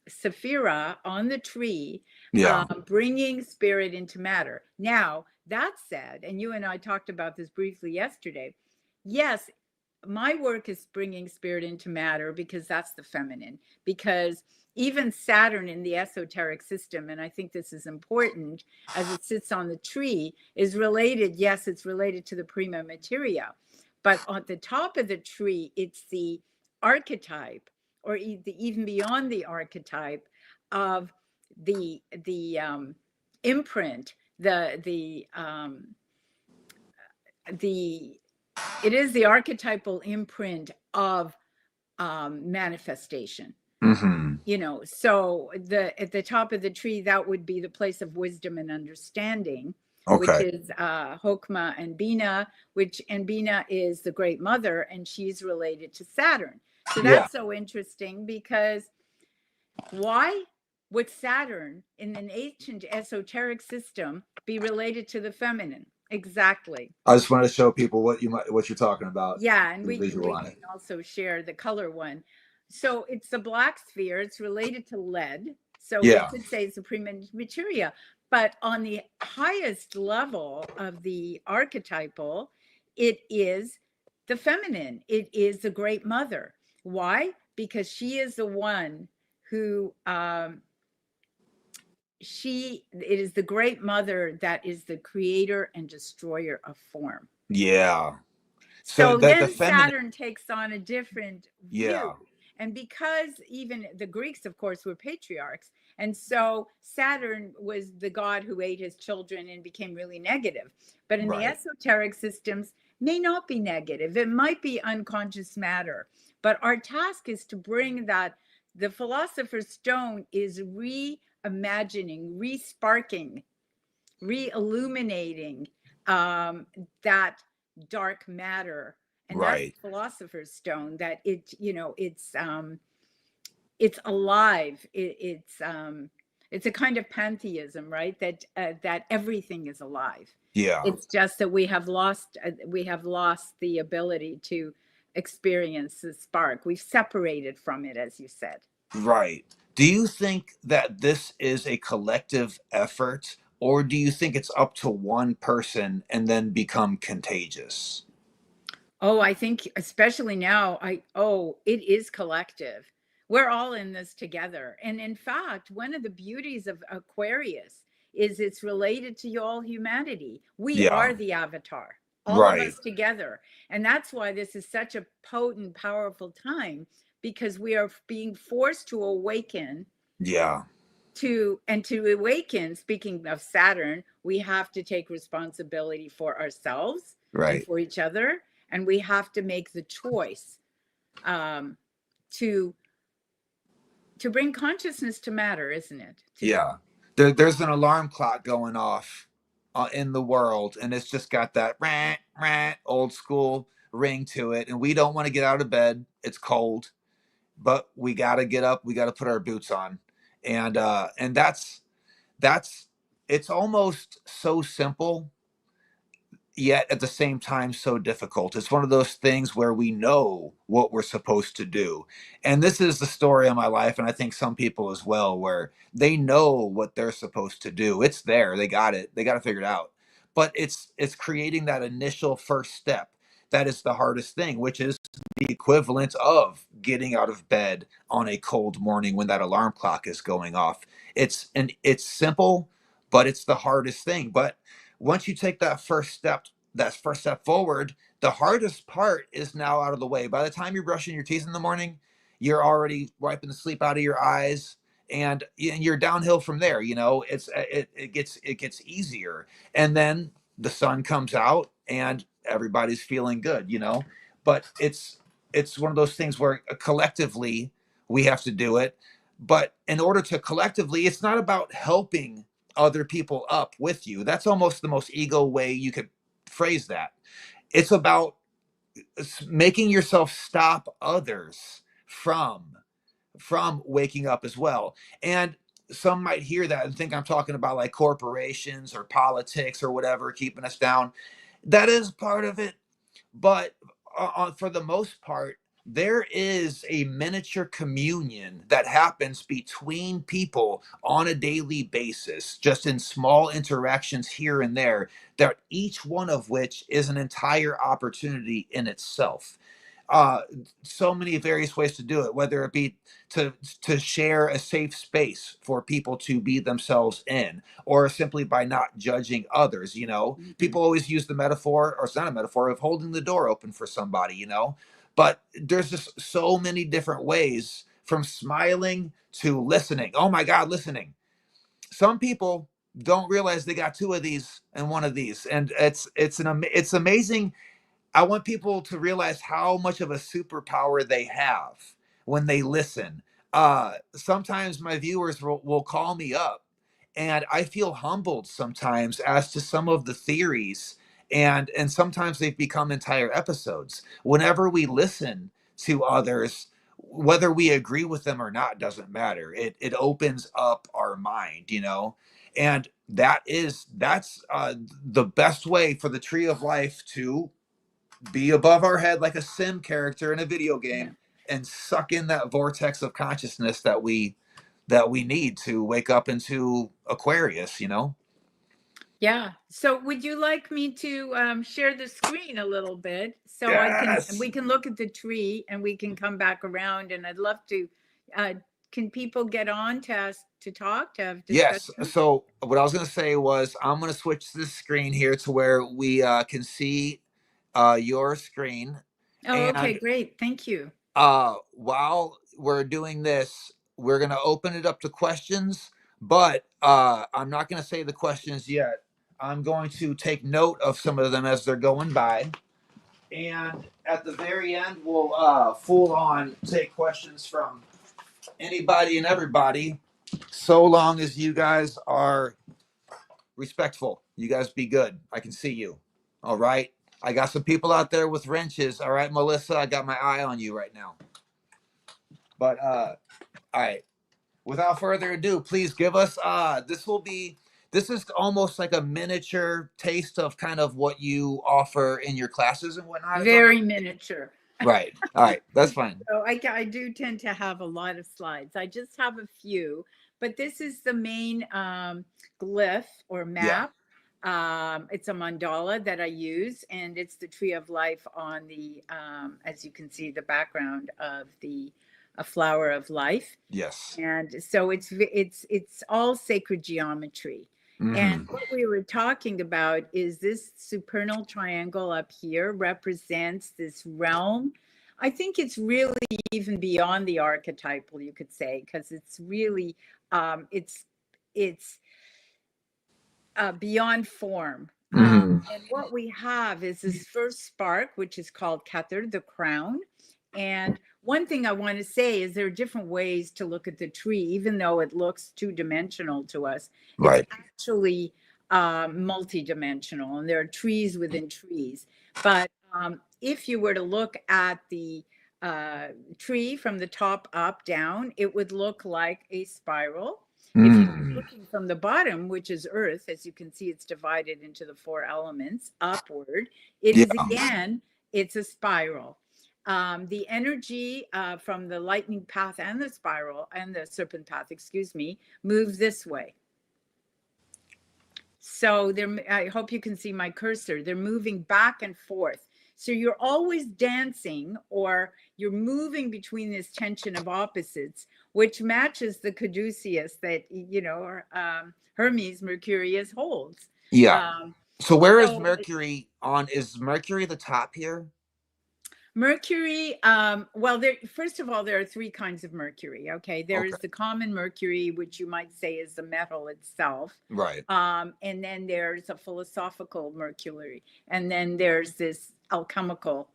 Sephira on the tree, Yeah. bringing spirit into matter. Now, that said, and you and I talked about this briefly yesterday, yes, my work is bringing spirit into matter because that's the feminine. Because even Saturn in the esoteric system, and I think this is important as it sits on the tree, is related. Yes, it's related to the prima materia, but on the top of the tree, it's the archetype, or even beyond the archetype of the imprint, the it is the archetypal imprint of manifestation. Mm-hmm. You know, so at the top of the tree, that would be the place of wisdom and understanding, which Okay. is Hokmah and Bina, and Bina is the great mother, and she's related to Saturn. So Yeah. that's so interesting because why would Saturn in an ancient esoteric system be related to the feminine? Exactly. I just wanted to show people what you're talking about. Yeah, and The visual we on can it. also share the color one. So it's the black sphere. It's related to lead. So we Yeah. could say it's the prima materia. But on the highest level of the archetypal, it is the feminine. It is the great mother. Why? Because she is the one who it is the great mother that is the creator and destroyer of form. Yeah. So So the then feminine. Saturn takes on a different view. Yeah. And because even the Greeks, of course, were patriarchs, and so Saturn was the god who ate his children and became really negative. But in the Right. esoteric systems, may not be negative. It might be unconscious matter. But our task is to bring that. The philosopher's stone is reimagining, re-sparking, re-illuminating that dark matter, and that's Right. the philosopher's stone. That it's alive. It's a kind of pantheism, right? That everything is alive. Yeah. It's just that we have lost the ability to experience the spark. We've separated from it, as you said. Right. Do you think that this is a collective effort, or do you think it's up to one person and then become contagious? Oh, I think especially now, it is collective. We're all in this together. And in fact, one of the beauties of Aquarius is it's related to all humanity. We Yeah. are the avatar, all of Right. us together. And that's why this is such a potent, powerful time, because we are being forced to awaken. Yeah. To awaken, speaking of Saturn, we have to take responsibility for ourselves and Right. for each other, and we have to make the choice um, to bring consciousness to matter, isn't it? Yeah. There's an alarm clock going off in the world, and it's just got that rant, rant, old school ring to it. And we don't want to get out of bed. It's cold, but we got to get up. We got to put our boots on. And that's it's almost so simple, yet at the same time so difficult. It's one of those things where we know what we're supposed to do. And this is the story of my life, and I think some people as well, where they know what they're supposed to do. It's there. They got it. They got to figure it out. But it's creating that initial first step that is the hardest thing, which is the equivalent of getting out of bed on a cold morning when that alarm clock is going off. It's simple, but it's the hardest thing. But once you take that first step forward, the hardest part is now out of the way. By the time you're brushing your teeth in the morning, you're already wiping the sleep out of your eyes, and you're downhill from there. It gets easier, and then the sun comes out, and everybody's feeling good. But it's one of those things where collectively we have to do it. But in order to collectively, it's not about helping other people up with you. That's almost the most ego way you could phrase that. It's about making yourself stop others from waking up as well. And some might hear that and think I'm talking about like corporations or politics or whatever keeping us down. That is part of it, but for the most part, there is a miniature communion that happens between people on a daily basis, just in small interactions here and there, that each one of which is an entire opportunity in itself. uh so many various ways to do it, whether it be to share a safe space for people to be themselves in, or simply by not judging others. Mhm. People always use the metaphor, or it's not a metaphor, of holding the door open for somebody. But there's just so many different ways, from smiling to listening. Oh my god, listening. Some people don't realize they got two of these and one of these, and it's amazing. I want people to realize how much of a superpower they have when they listen. Sometimes my viewers will call me up, and I feel humbled sometimes as to some of the theories, and sometimes they've become entire episodes. Whenever we listen to others, whether we agree with them or not doesn't matter. It opens up our mind. And that's the best way for the tree of life to be above our head, like a sim character in a video Yeah. game, and suck in that vortex of consciousness that we need to wake up into Aquarius. Yeah. So would you like me to share the screen a little bit so Yes. we can look at the tree and we can come back around, and I'd love to uh can people get on to us to talk, to have Yes. discussion? So what I was going to say was, I'm going to switch this screen here to where we can see your screen. Oh, okay, And great. Thank you. while we're doing this, we're going to open it up to questions, but I'm not going to say the questions yet. I'm going to take note of some of them as they're going by. And at the very end, we'll full on take questions from anybody and everybody, so long as you guys are respectful. You guys be good. I can see you. All right. I got some people out there with wrenches. All right, Melissa, I got my eye on you right now. But all right. Without further ado, please give us this is almost like a miniature taste of kind of what you offer in your classes and whatnot, if I'm Very miniature. right. All right, that's fine. So I do tend to have a lot of slides. I just have a few, but this is the main glyph or Yeah. map. It's a mandala that I use, and it's the tree of life on the, as you can see, the background of the a flower of life. Yes. And so it's all sacred geometry. And Mm-hmm. what we were talking about is this supernal triangle up here represents this realm. I think it's really even beyond the archetypal, you could say, because it's really it's beyond form. Mm-hmm. And what we have is this first spark, which is called Kether, the crown. And one thing I want to say is there are different ways to look at the tree, even though it looks two-dimensional to us. It's Right. actually multi-dimensional, and there are trees within trees. But if you were to look at the tree from the top up down, it would look like a spiral. If you were Mm. looking from the bottom, which is earth, as you can see, it's divided into the four elements upward. It is Yeah. again, it's a spiral. The energy from the lightning path and the spiral and the serpent path, excuse me, moves this way. So I hope you can see my cursor. They're moving back and forth. So you're always dancing, or you're moving between this tension of opposites, which matches the caduceus that, Hermes Mercurius holds. Yeah. Um, So where is so Mercury on? Is Mercury the top here? Mercury, well, first of all, there are three kinds of mercury. Okay, there Okay. is the common mercury, which you might say is the metal itself. Right. And then there's a philosophical mercury, and then there's this alchemical.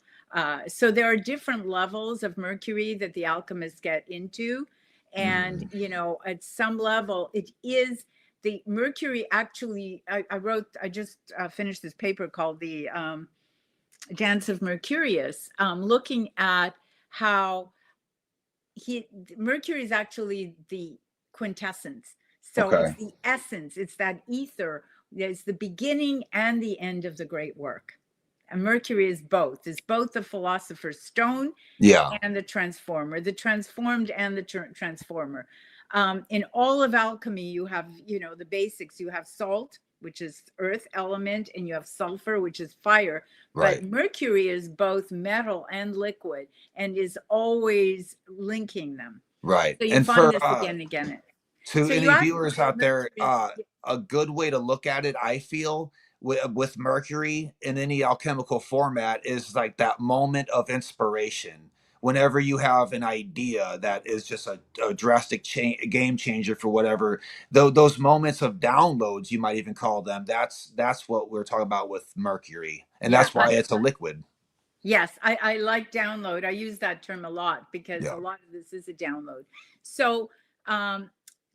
So there are different levels of mercury that the alchemists get into. And, Mm. at some level, it is the mercury actually, I just finished this paper called the Dance of Mercurius, looking at how Mercury is actually the quintessence. So it's Okay. the essence, it's that ether. It's the beginning and the end of the great work. And Mercury is both. It's both the philosopher's stone Yeah. and the transformer, the transformed and the transformer. In all of alchemy, you have, the basics. You have salt, which is earth element, and you have sulfur, which is fire. But Right. Mercury is both metal and liquid and is always linking them. Right. So you And find for this again and again. to So you any asked me viewers about out there, Mercury. a good way to look at it, I feel, with Mercury in any alchemical format is like that moment of inspiration. Whenever you have an idea that is just a drastic game changer for whatever, those moments of downloads, you might even call them. That's what we're talking about with Mercury, and Yeah, that's why it's a liquid. yes, I like download. I use that term a lot because a Yeah. lot of this is a download. So,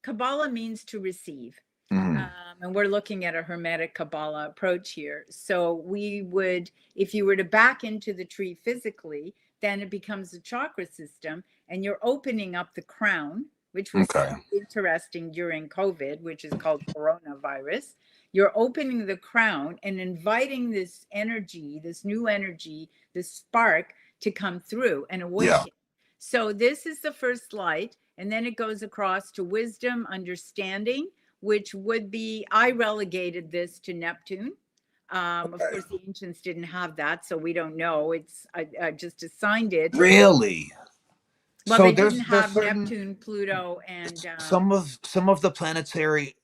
Kabbalah means to receive. Mhm. And we're looking at a Hermetic Kabbalah approach here. So, we would, if you were to back into the tree physically, then it becomes a chakra system, and you're opening up the crown, which was Okay. so interesting during COVID, which is called coronavirus. You're opening the crown and inviting this energy, this new energy, this spark to come through and Yeah. awaken. So this is the first light, and then it goes across to wisdom, understanding, which would be, I relegated this to Neptune. Of Okay. course, the ancients didn't have that, so we don't know. I just assigned it. Really? Well, So they didn't there's have certain Neptune, Pluto, and some of the planetary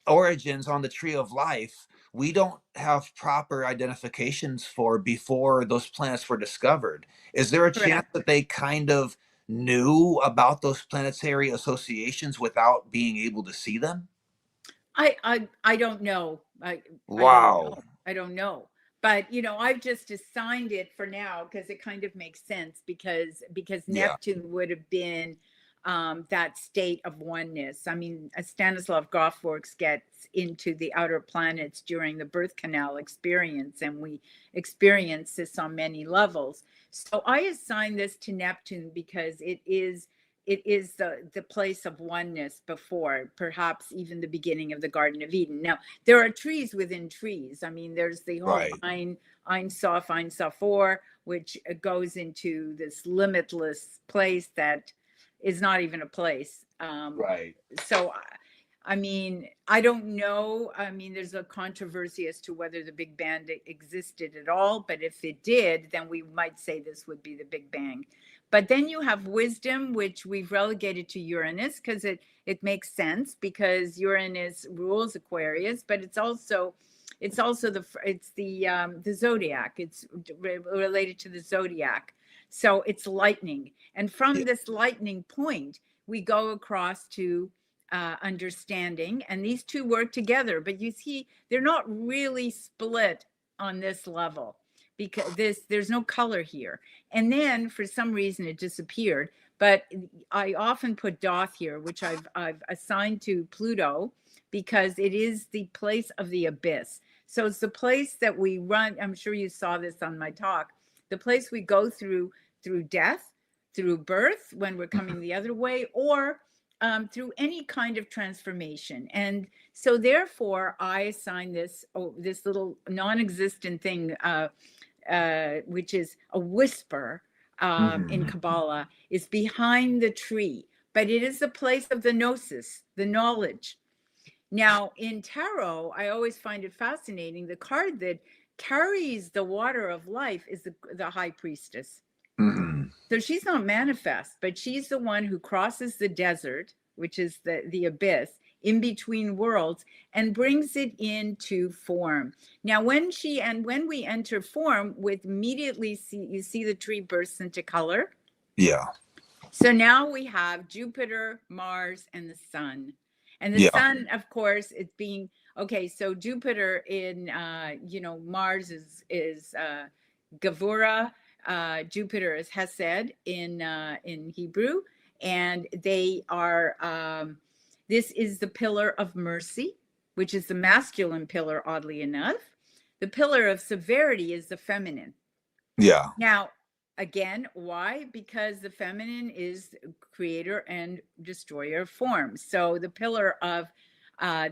origins on the tree of life we don't have proper identifications for before those planets were discovered. Is there a chance correct. that they kind of knew about those planetary associations without being able to see them? I don't know. I don't Wow. know. I don't know. But I've just assigned it for now because it kind of makes sense because Yeah. Neptune would have been that state of oneness. I mean, Stanislav Grof works gets into the outer planets during the birth canal experience, and we experience this on many levels. So I assign this to Neptune because it is the place of oneness before perhaps even the beginning of the Garden of Eden. Now there are trees within trees. I mean, there's the whole Right. Ein Sof, Ein Sofor, which goes into this limitless place that is not even a place. Right. So I mean, I don't know. I mean, there's a controversy as to whether the Big Bang existed at all, but if it did, then we might say this would be the Big Bang. But then you have wisdom, which we've relegated to Uranus because it makes sense because Uranus rules Aquarius, but it's also the zodiac. It's related to the zodiac, so it's lightning, and from Yeah. this lightning point, we go across to understanding, and these two work together. But you see, they're not really split on this level because there's no color here. And then for some reason it disappeared. But I often put Doth here, which I've assigned to Pluto because it is the place of the abyss. So it's the place that we run. I'm sure you saw this on my talk. The place we go through death, through birth when we're coming the other way, or through any kind of transformation. And so therefore I assign this little non-existent thing, which is a whisper in Mhm. Kabbalah, is behind the tree, but it is the place of the gnosis, the knowledge. Now in tarot, I always find it fascinating. The card that carries the water of life is the high priestess. Mhm. So she's not manifest, but she's the one who crosses the desert, which is the abyss in between worlds, and brings it into form. Now, when we enter form, with immediately you see the tree bursts into color. Yeah. So now we have Jupiter, Mars, and the sun. And the Yeah. sun, of course, it's being okay. So Jupiter in Mars is Gavura. Jupiter is Hesed in Hebrew, and they are. This is the pillar of mercy, which is the masculine pillar. Oddly enough, the pillar of severity is the feminine. Yeah. Now, Again, why? Because the feminine is creator and destroyer of forms. So the pillar of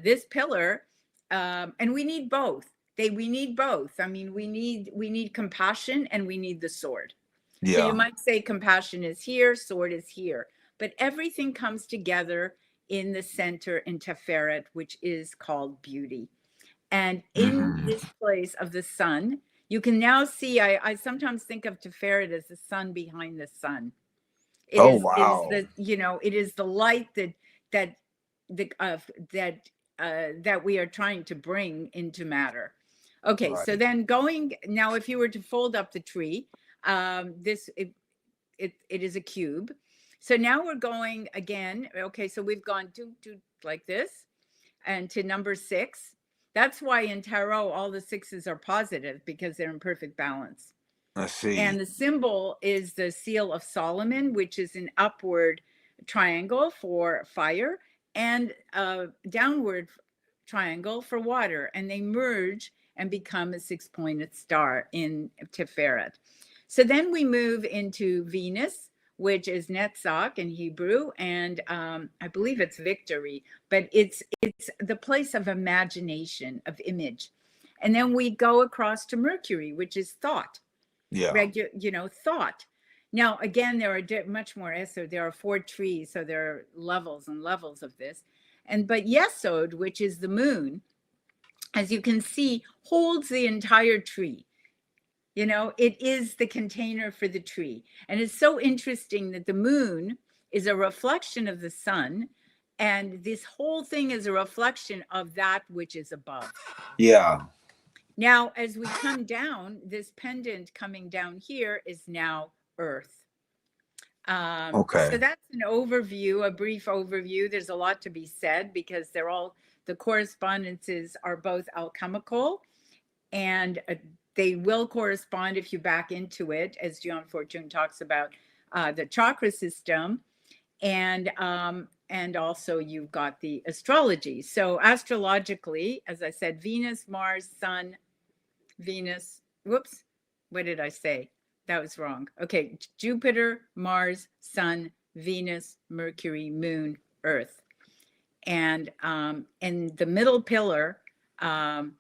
this pillar, and we need both. We need both. I mean, we need compassion and we need the sword. So you Yeah. might say compassion is here, sword is here, but everything comes together in the center in Teferet, which is called beauty. And in Hmm. this place of the sun, you can now see, I sometimes think of Teferet as the sun behind the sun. Oh, It is wow. the, it is the light that the that we are trying to bring into matter. Okay, so Right. then going now, if you were to fold up the tree, this it is a cube. So now we're going again. Okay, so we've gone to like this, and to number 6. That's why in tarot all the sixes are positive, because they're in perfect balance. Let's see. And the symbol is the seal of Solomon, which is an upward triangle for fire and a downward triangle for water. And they merge and become a 6-pointed star in Tiferet. So then we move into Venus, which is Netzach in Hebrew, and I believe it's victory, but it's the place of imagination, of image. And then we go across to Mercury, which is thought, Yeah. thought. Now, again, there are much more Esod. There are 4 trees, so there are levels and levels of this. But Yesod, which is the moon, as you can see, holds the entire tree. It is the container for the tree. And it's so interesting that the moon is a reflection of the sun, and this whole thing is a reflection of that which is above. Yeah. Now, as we come down, this pendant coming down here is now Earth. So Okay. that's an overview, a brief overview. There's a lot to be said because the correspondences are both alchemical, and they will correspond if you back into it, as John Fortune talks about the chakra system, and also you've got the astrology. So astrologically, as I said, Venus, Mars, Sun, Venus. Whoops, what did I say? That was wrong. Okay, Jupiter, Mars, Sun, Venus, Mercury, Moon, Earth, and in the middle pillar. I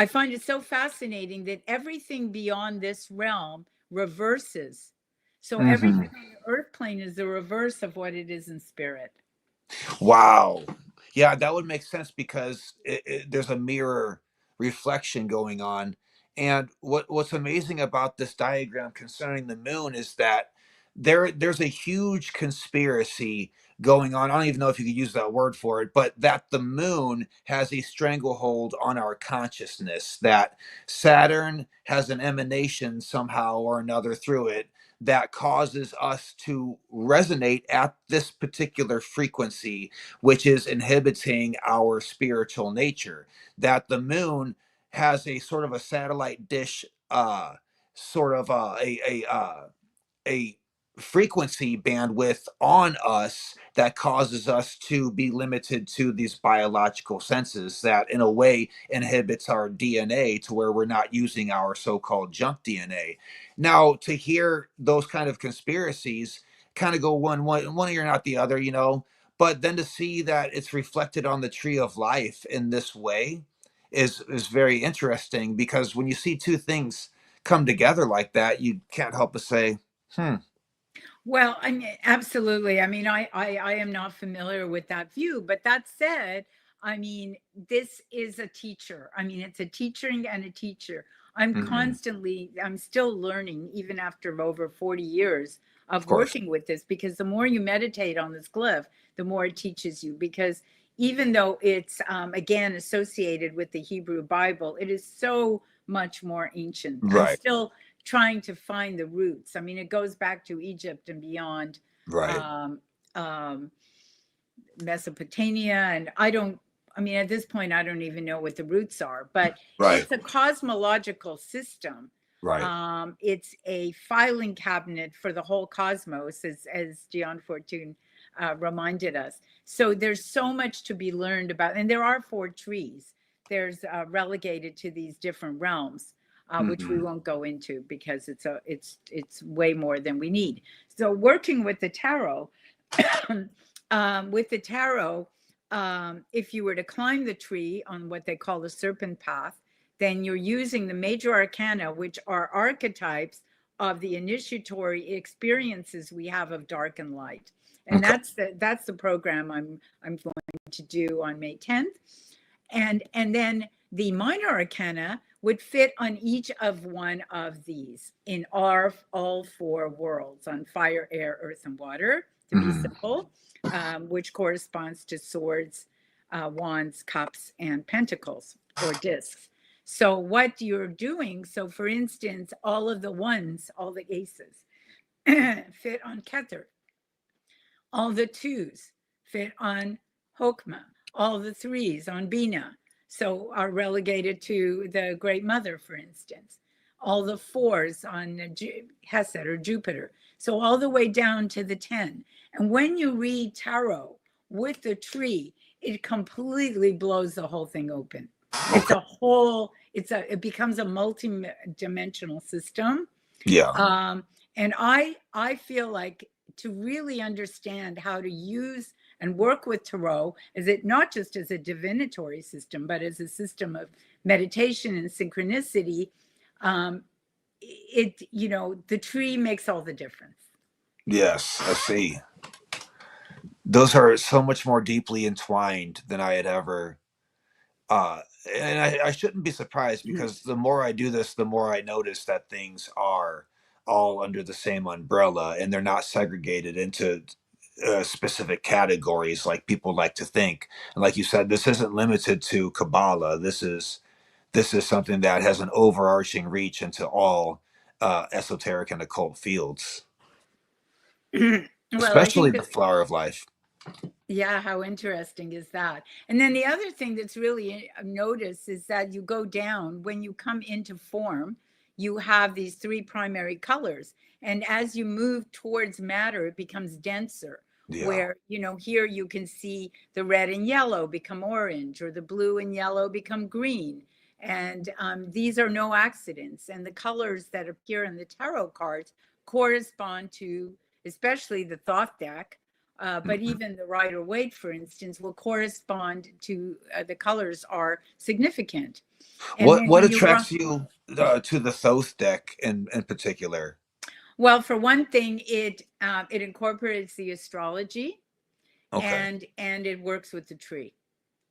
find it so fascinating that everything beyond this realm reverses. So Hmm. everything on the earth plane is the reverse of what it is in spirit. Wow. Yeah, that would make sense because there's a mirror reflection going on. And what's amazing about this diagram concerning the moon is that there's a huge conspiracy going on. I don't even know if you could use that word for it, but that the moon has a stranglehold on our consciousness, that Saturn has an emanation somehow or another through it that causes us to resonate at this particular frequency, which is inhibiting our spiritual nature. That the moon has a sort of a satellite dish, sort of a frequency bandwidth on us that causes us to be limited to these biological senses, that in a way inhibits our DNA to where we're not using our so-called junk DNA. Now, to hear those kind of conspiracies kind of go one ear not the other, but then to see that it's reflected on the tree of life in this way is very interesting, because when you see two things come together like that, you can't help but say, hmm. Well, I mean, absolutely. I mean, I am not familiar with that view, but that said, I mean, this is a teacher. I mean, it's a teaching and a teacher. Hmm. I'm still learning, even after over 40 years Of of course. working with this, because the more you meditate on this glyph, the more it teaches you. Because even though it's, again, associated with the Hebrew Bible, it is so much more ancient. I'm Right. still trying to find the roots. I mean, it goes back to Egypt and beyond, Right. um, um, Mesopotamia. And I mean, at this point, I don't even know what the roots are, but Right. it's a cosmological system. Right. It's a filing cabinet for the whole cosmos, as Gian Fortune reminded us. So there's so much to be learned about. And there are 4 trees. There's relegated to these different realms. which we Mm-hmm. won't go into because it's way more than we need. So working with the tarot, with the tarot, if you were to climb the tree on what they call the serpent path, then you're using the major arcana, which are archetypes of the initiatory experiences we have of dark and light. And Okay. that's the program I'm going to do on May 10th. And then the minor arcana would fit on each of one of these in our all four worlds, on fire, air, earth, and water, to be Mm-hmm. simple, which corresponds to swords, wands, cups, and pentacles or discs. So what you're doing, so for instance, all of the ones, all the aces fit on Kether. All the twos fit on Hokmah. All the threes on Bina, so are relegated to the Great Mother, for instance. All the fours on Hesed or Jupiter. So all the way down to the 10. And when you read tarot with the tree, it completely blows the whole thing open. It's Okay. a whole, it becomes a multi-dimensional system. Yeah. And I feel like to really understand how to use and work with tarot, is it not just as a divinatory system, but as a system of meditation and synchronicity, the tree makes all the difference. Yes, I see. Those are so much more deeply entwined than I had ever. Uh, and I shouldn't be surprised because the more I do this, the more I notice that things are all under the same umbrella and they're not segregated into specific categories like people like to think. And like you said, this isn't limited to Kabbalah. This is something that has an overarching reach into all esoteric and occult fields, Well, I especially think the that, flower of life. yeah, how interesting is that? And then the other thing that's really noticed is that you go down when you come into form, you have these three primary colors. And as you move towards matter, it becomes denser. Yeah. Where, here you can see the red and yellow become orange, or the blue and yellow become green. And these are no accidents. And the colors that appear in the tarot cards correspond to, especially the Thoth deck, but Mhm. even the Rider Waite, for instance, will correspond to the colors are significant. And What then what when you run, attracts you to the Thoth deck in particular? well, for one thing, it incorporates the astrology, Okay, and it works with the tree.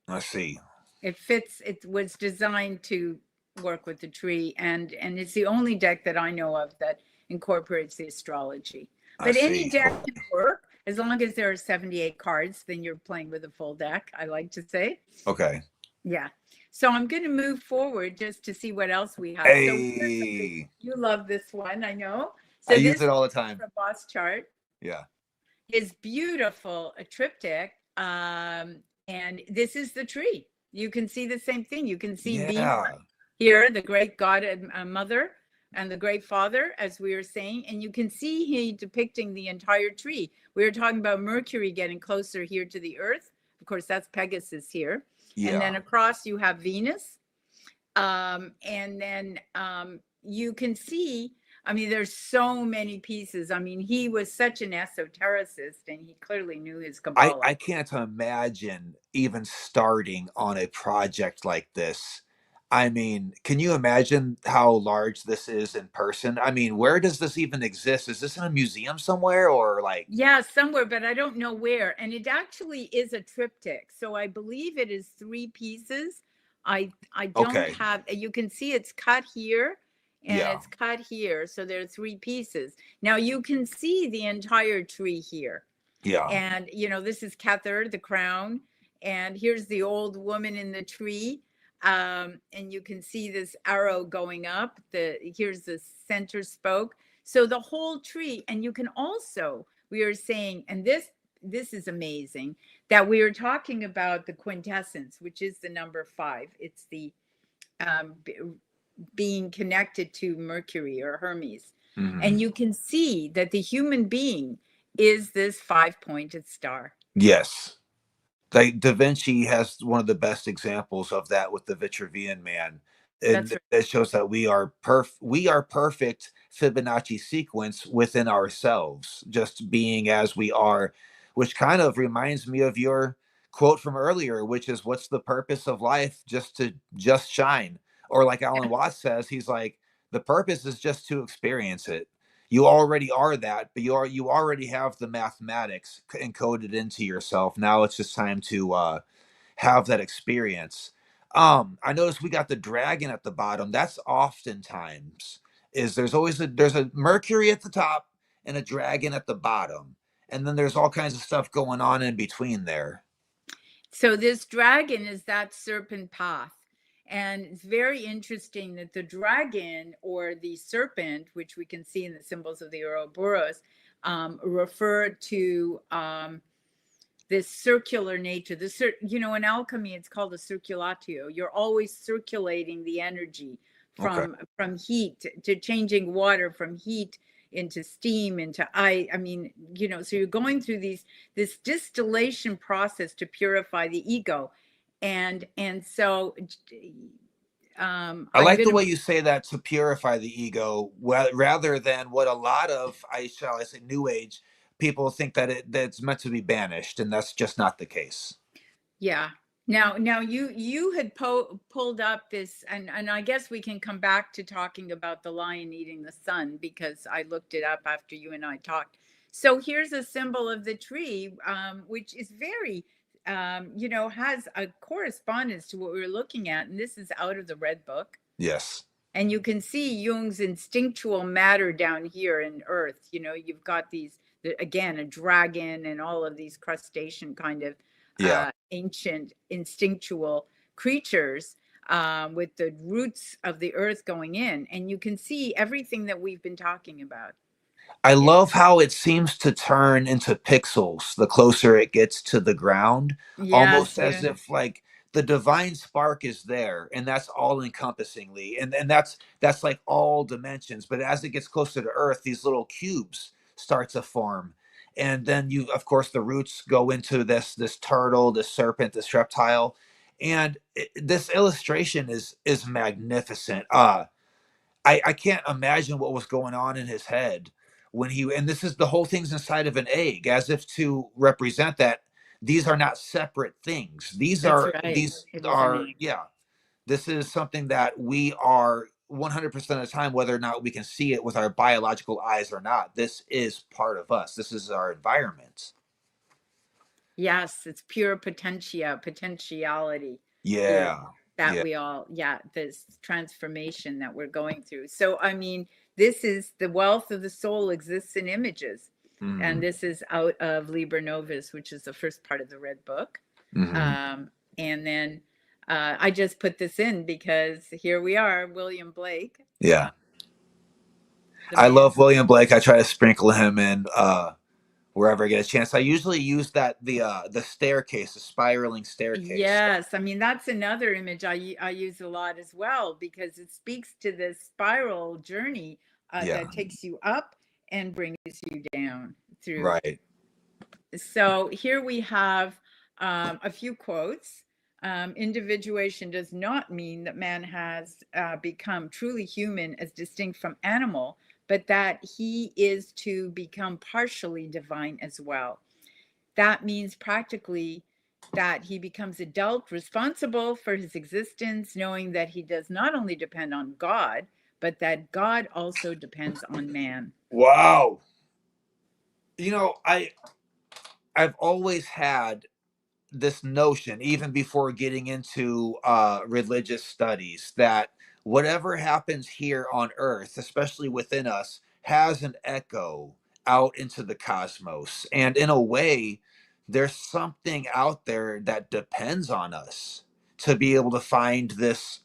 I see. It fits. It was designed to work with the tree, and it's the only deck that I know of that incorporates the astrology. I But any see. deck Okay. can work as long as there are 78 cards. Then you're playing with a full deck, I like to say. Okay. Yeah. So I'm going to move forward just to see what else we have. So here's something. Hey, You love this one, I know. I So use this it all the one is time. from Boss Chart. Yeah. Is beautiful, a triptych. And this is the tree. You can see the same thing. You can see Bina Yeah. here, the great god and mother, and the great father, as we were saying. And you can see he depicting the entire tree. We were talking about Mercury getting closer here to the earth. Of course, that's Pegasus here. And then Yeah. across you have Venus. And then you can see, I mean, there's so many pieces. I mean, he was such an esotericist, and he clearly knew his I Kabbalah. can't imagine even starting on a project like this. I mean, can you imagine how large this is in person? I mean, where does this even exist? Is this in a museum somewhere or like Yeah, somewhere, but I don't know where. And it actually is a triptych. So I believe it is three pieces. I don't okay. have, you can see it's cut here and Yeah. it's cut here. So there are three pieces. Now you can see the entire tree here. Yeah. And, this is Kether, the crown. And here's the old woman in the tree. And you can see this arrow going up. Here's the center spoke. So the whole tree, and you can also, we are saying, and this is amazing, that we are talking about the quintessence, which is the number 5. It's the being connected to Mercury or Hermes. Mhm. And you can see that the human being is this 5-pointed star. Yes. Like Da Vinci has one of the best examples of that with the Vitruvian Man. And That's right. it shows that we are perfect Fibonacci sequence within ourselves, just being as we are, which kind of reminds me of your quote from earlier, which is, what's the purpose of life? Just to just shine. Or like Alan Watts says, he's like, the purpose is just to experience it. You already are that, but you already have the mathematics encoded into yourself. Now it's just time to have that experience. I noticed we got the dragon at the bottom. That's oftentimes is there's a Mercury at the top and a dragon at the bottom. And then there's all kinds of stuff going on in between there. So this dragon is that serpent path. And it's very interesting that the dragon or the serpent, which we can see in the symbols of the Ouroboros, refer to this circular nature. In alchemy, it's called a circulatio. You're always circulating the energy Okay. from heat to changing water from heat into steam into ice. I mean, so you're going through this distillation process to purify the ego, and so I I'm like the gonna. way you say that, to purify the ego, rather than what a lot of, I say, New Age people think that that's meant to be banished, and that's just not the case. Yeah. Now you had pulled up this, and I guess we can come back to talking about the lion eating the sun, because I looked it up after you and I talked. So here's a symbol of the tree, which is very, has a correspondence to what we were looking at, and this is out of the Red Book. Yes. And you can see Jung's instinctual matter down here in Earth. You've got these, again, a dragon and all of these crustacean kind of Yeah. ancient instinctual creatures, with the roots of the earth going in. And you can see everything that we've been talking about. I Yeah. love how it seems to turn into pixels the closer it gets to the ground, Yes. almost as Yeah. if like the divine spark is there, and that's all encompassingly, and that's like all dimensions. But as it gets closer to Earth, these little cubes start to form, and then you, of course, the roots go into this turtle, this serpent, this reptile, and this illustration is magnificent. I can't imagine what was going on in his head when he, and this is, the whole thing's inside of an egg, as if to represent that these are not separate things. That's right. It is an egg. Yeah, this is something that we are 100% of the time, whether or not we can see it with our biological eyes or not. This is part of us. This is our environment. Yes, it's pure potentiality here Yeah. that Yeah. we all, this transformation that we're going through. So, I mean, this is the wealth of the soul exists in images. And Mm-hmm. this is out of Liber Novus, which is the first part of the Red Book. Mm-hmm. And then I just put this in because here we are, William Blake. Yeah. The I man. love William Blake. I try to sprinkle him in wherever I get a chance. I usually use the staircase, the spiraling staircase. Yes, I mean, that's another image I use a lot as well, because it speaks to this spiral journey Yeah. that takes you up and brings you down through. Right. So here we have a few quotes. Individuation does not mean that man has become truly human as distinct from animal, but that he is to become partially divine as well. That means practically that he becomes adult, responsible for his existence, knowing that he does not only depend on God, but that God also depends on man. Wow. You know, I've always had this notion, even before getting into religious studies, that whatever happens here on Earth, especially within us, has an echo out into the cosmos. And in a way, there's something out there that depends on us to be able to find this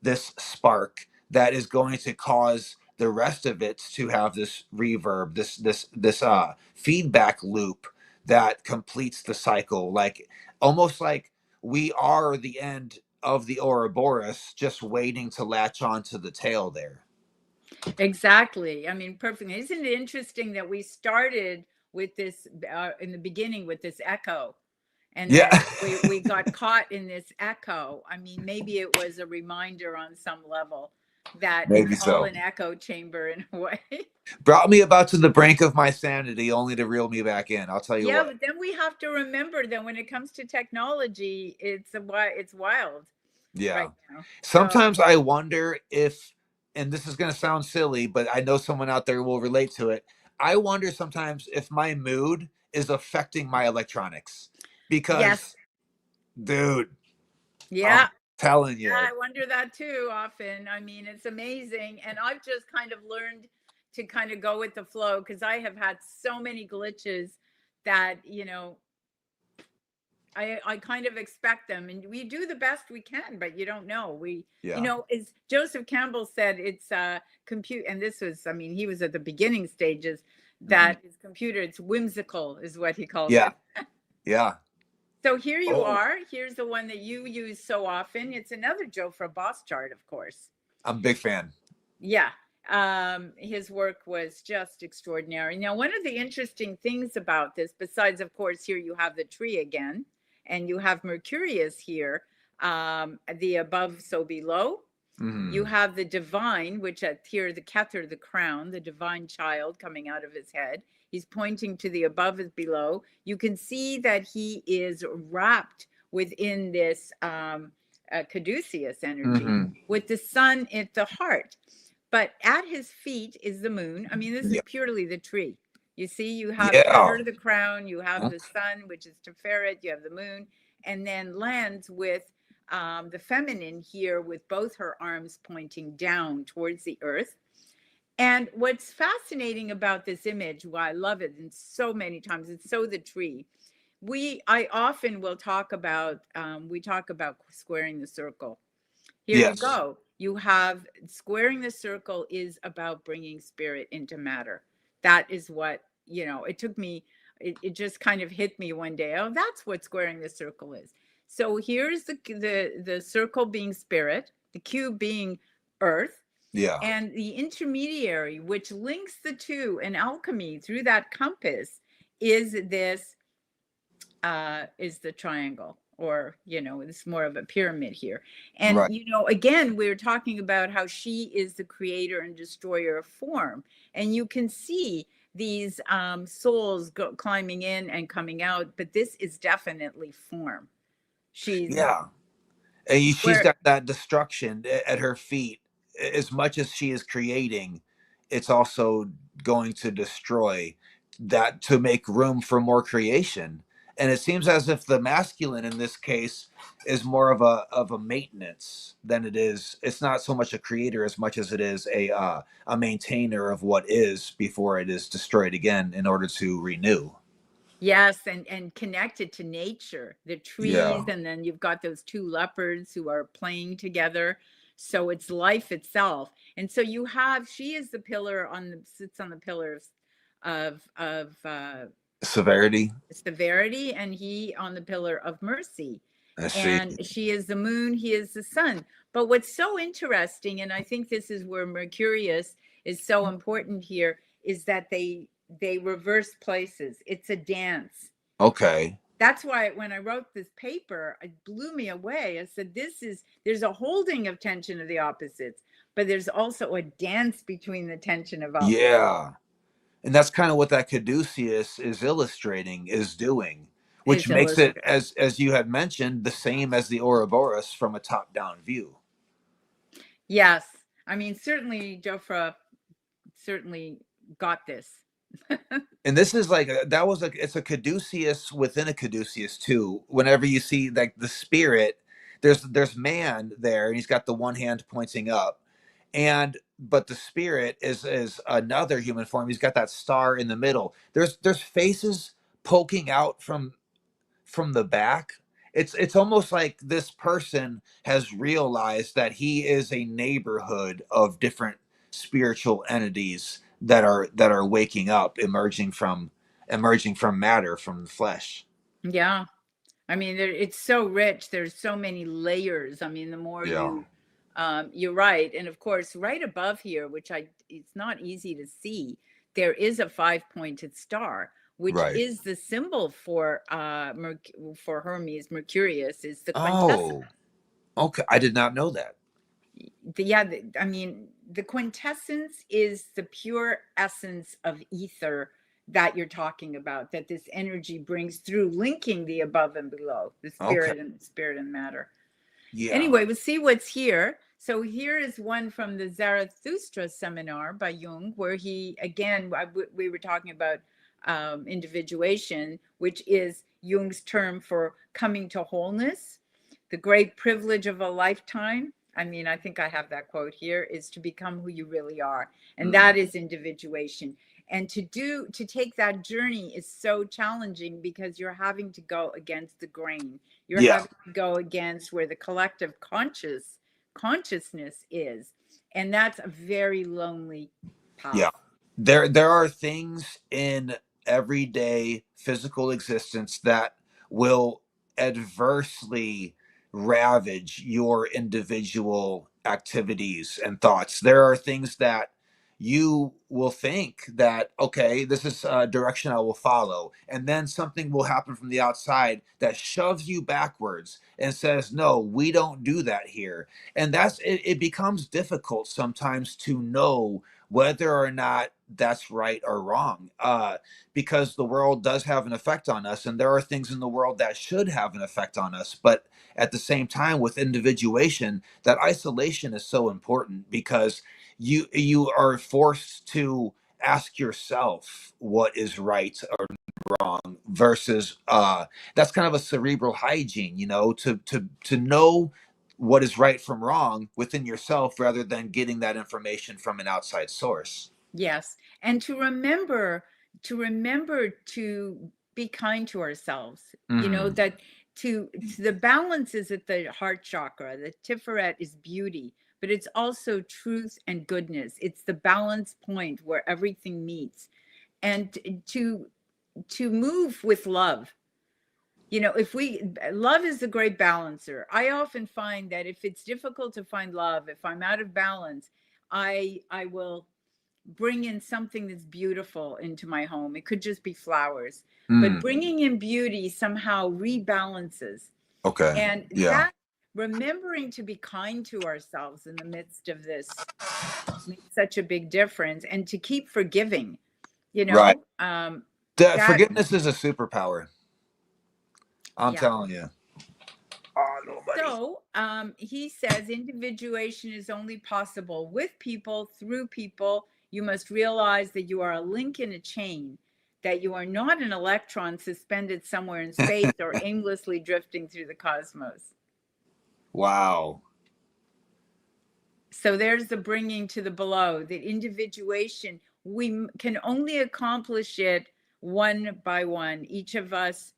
spark that is going to cause the rest of it to have this reverb, this feedback loop that completes the cycle, like almost like we are the end of the Ouroboros, just waiting to latch on to the tail there. Exactly. I mean, perfect. Isn't it interesting that we started with this in the beginning with this echo? And Yeah, then we got caught in this echo. I mean, maybe it was a reminder on some level that it's maybe all so. an echo chamber in a way. Brought me about to the brink of my sanity, only to reel me back in. I'll tell you Yeah, what. but then we have to remember that when it comes to technology, it's wild Yeah. right now. So Sometimes I wonder if, and this is going to sound silly, but I know someone out there will relate to it. I wonder sometimes if my mood is affecting my electronics yes, because, dude, yeah. I'm telling Yeah, you. I wonder that too often. I mean, it's amazing. And I've just kind of learned to kind of go with the flow because I have had so many glitches that, I kind of expect them and we do the best we can, but you don't know. Yeah. As Joseph Campbell said, it's compute. And this was, I mean, he was at the beginning stages Hmm. that his computer, it's whimsical, is what he calls Yeah. it. Yeah. So here you Oh, are. Here's the one that you use so often. It's another Joe for a Boss chart, of course. I'm a big fan. Yeah. His work was just extraordinary. Now, one of the interesting things about this, besides, of course, here you have the tree again, and you have Mercurius here, the above, so below. You Hmm. have the divine, which at here, the Kether, the crown, the divine child coming out of his head. He's pointing to the above is below. You can see that he is wrapped within this caduceus energy Hmm. with the sun at the heart. But at his feet is the moon. I mean, this is Yeah. purely the tree. You see, you have Yeah. Keter, the crown, you have the sun, which is Teferet, you have the moon, and then lands with the feminine here with both her arms pointing down towards the earth. And what's fascinating about this image, why I love it, and so many times, it's so the tree. I often will talk about, we talk about squaring the circle. Here you Yes. go. You have squaring the circle is about bringing spirit into matter. That is what, it took me, it just kind of hit me one day. Oh, that's what squaring the circle is. So here's the circle being spirit, the cube being earth, Yeah. and the intermediary, which links the two in alchemy through that compass, is this is the triangle, or it's more of a pyramid here. And Right. again, we're talking about how she is the creator and destroyer of form, and you can see these souls climbing in and coming out, but this is definitely form. She's Yeah. And she's where got that destruction at her feet. As much as she is creating, it's also going to destroy that to make room for more creation. And it seems as if the masculine in this case is more of a maintenance than it is. It's not so much a creator as much as it is a maintainer of what is before it is destroyed again in order to renew. Yes, and connected to nature, the trees, Yeah. and then you've got those two leopards who are playing together. So it's life itself. And so she is the pillar sits on the pillars of Severity. severity, and he on the pillar of mercy. I see. And she is the moon, he is the sun. But what's so interesting, and I think this is where Mercurius is so important here, is that they reverse places. It's a dance. Okay. That's why when I wrote this paper, it blew me away. I said, there's a holding of tension of the opposites, but there's also a dance between the tension of opposites. Yeah. And that's kind of what that caduceus is illustrating, is doing, which Is makes it, illustrated. as you had mentioned, the same as the Ouroboros from a top down view. Yes. I mean, certainly Jofra certainly got this. And this is like it's a caduceus within a caduceus too. Whenever you see like the spirit, there's man there, and he's got the one hand pointing up, and but the spirit is another human form. He's got that star in the middle. There's faces poking out from the back. It's almost like this person has realized that he is a neighborhood of different spiritual entities that are waking up, emerging from matter, from the flesh. Yeah. I mean, it's so rich. There's so many layers. I mean, the more Yeah. you're right. And of course, right above here, it's not easy to see, there is a 5-pointed star, which Right. is the symbol for for Hermes, Mercurius, is the quintessence. Oh, okay. I did not know that. I mean, the quintessence is the pure essence of ether that you're talking about, that this energy brings through, linking the above and below, the Okay. spirit and matter. Yeah. Anyway, we'll see what's here. So here is one from the Zarathustra seminar by Jung, where he, again, we were talking about individuation, which is Jung's term for coming to wholeness. The great privilege of a lifetime, I mean, I think I have that quote here, is to become who you really are. And that is individuation. And to take that journey is so challenging because you're having to go against the grain. You're Yeah. having to go against where the collective consciousness is. And that's a very lonely path. Yeah. There are things in everyday physical existence that will adversely ravage your individual activities and thoughts. There are things that you will think that, okay, this is a direction I will follow, and then something will happen from the outside that shoves you backwards and says, no, we don't do that here. And it becomes difficult sometimes to know whether or not that's right or wrong, because the world does have an effect on us, and there are things in the world that should have an effect on us. But at the same time, with individuation, that isolation is so important, because you are forced to ask yourself what is right or wrong, versus that's kind of a cerebral hygiene, to know what is right from wrong within yourself, rather than getting that information from an outside source. Yes. And to be kind to ourselves, Mm. that to the balance is at the heart chakra. The Tiferet is beauty, but it's also truth and goodness. It's the balance point where everything meets. And to move with love. If love is the great balancer. I often find that if it's difficult to find love, if I'm out of balance, I will bring in something that's beautiful into my home. It could just be flowers, but bringing in beauty somehow rebalances. Okay. And Yeah. that, remembering to be kind to ourselves in the midst of this, makes such a big difference. And to keep forgiving, Right. that, Forgiveness is a superpower. I'm yeah. telling you. Oh, nobody. So he says individuation is only possible with people, through people. You must realize that you are a link in a chain, that you are not an electron suspended somewhere in space or aimlessly drifting through the cosmos. Wow. So there's the bringing to the below, that individuation, we can only accomplish it one by one, each of us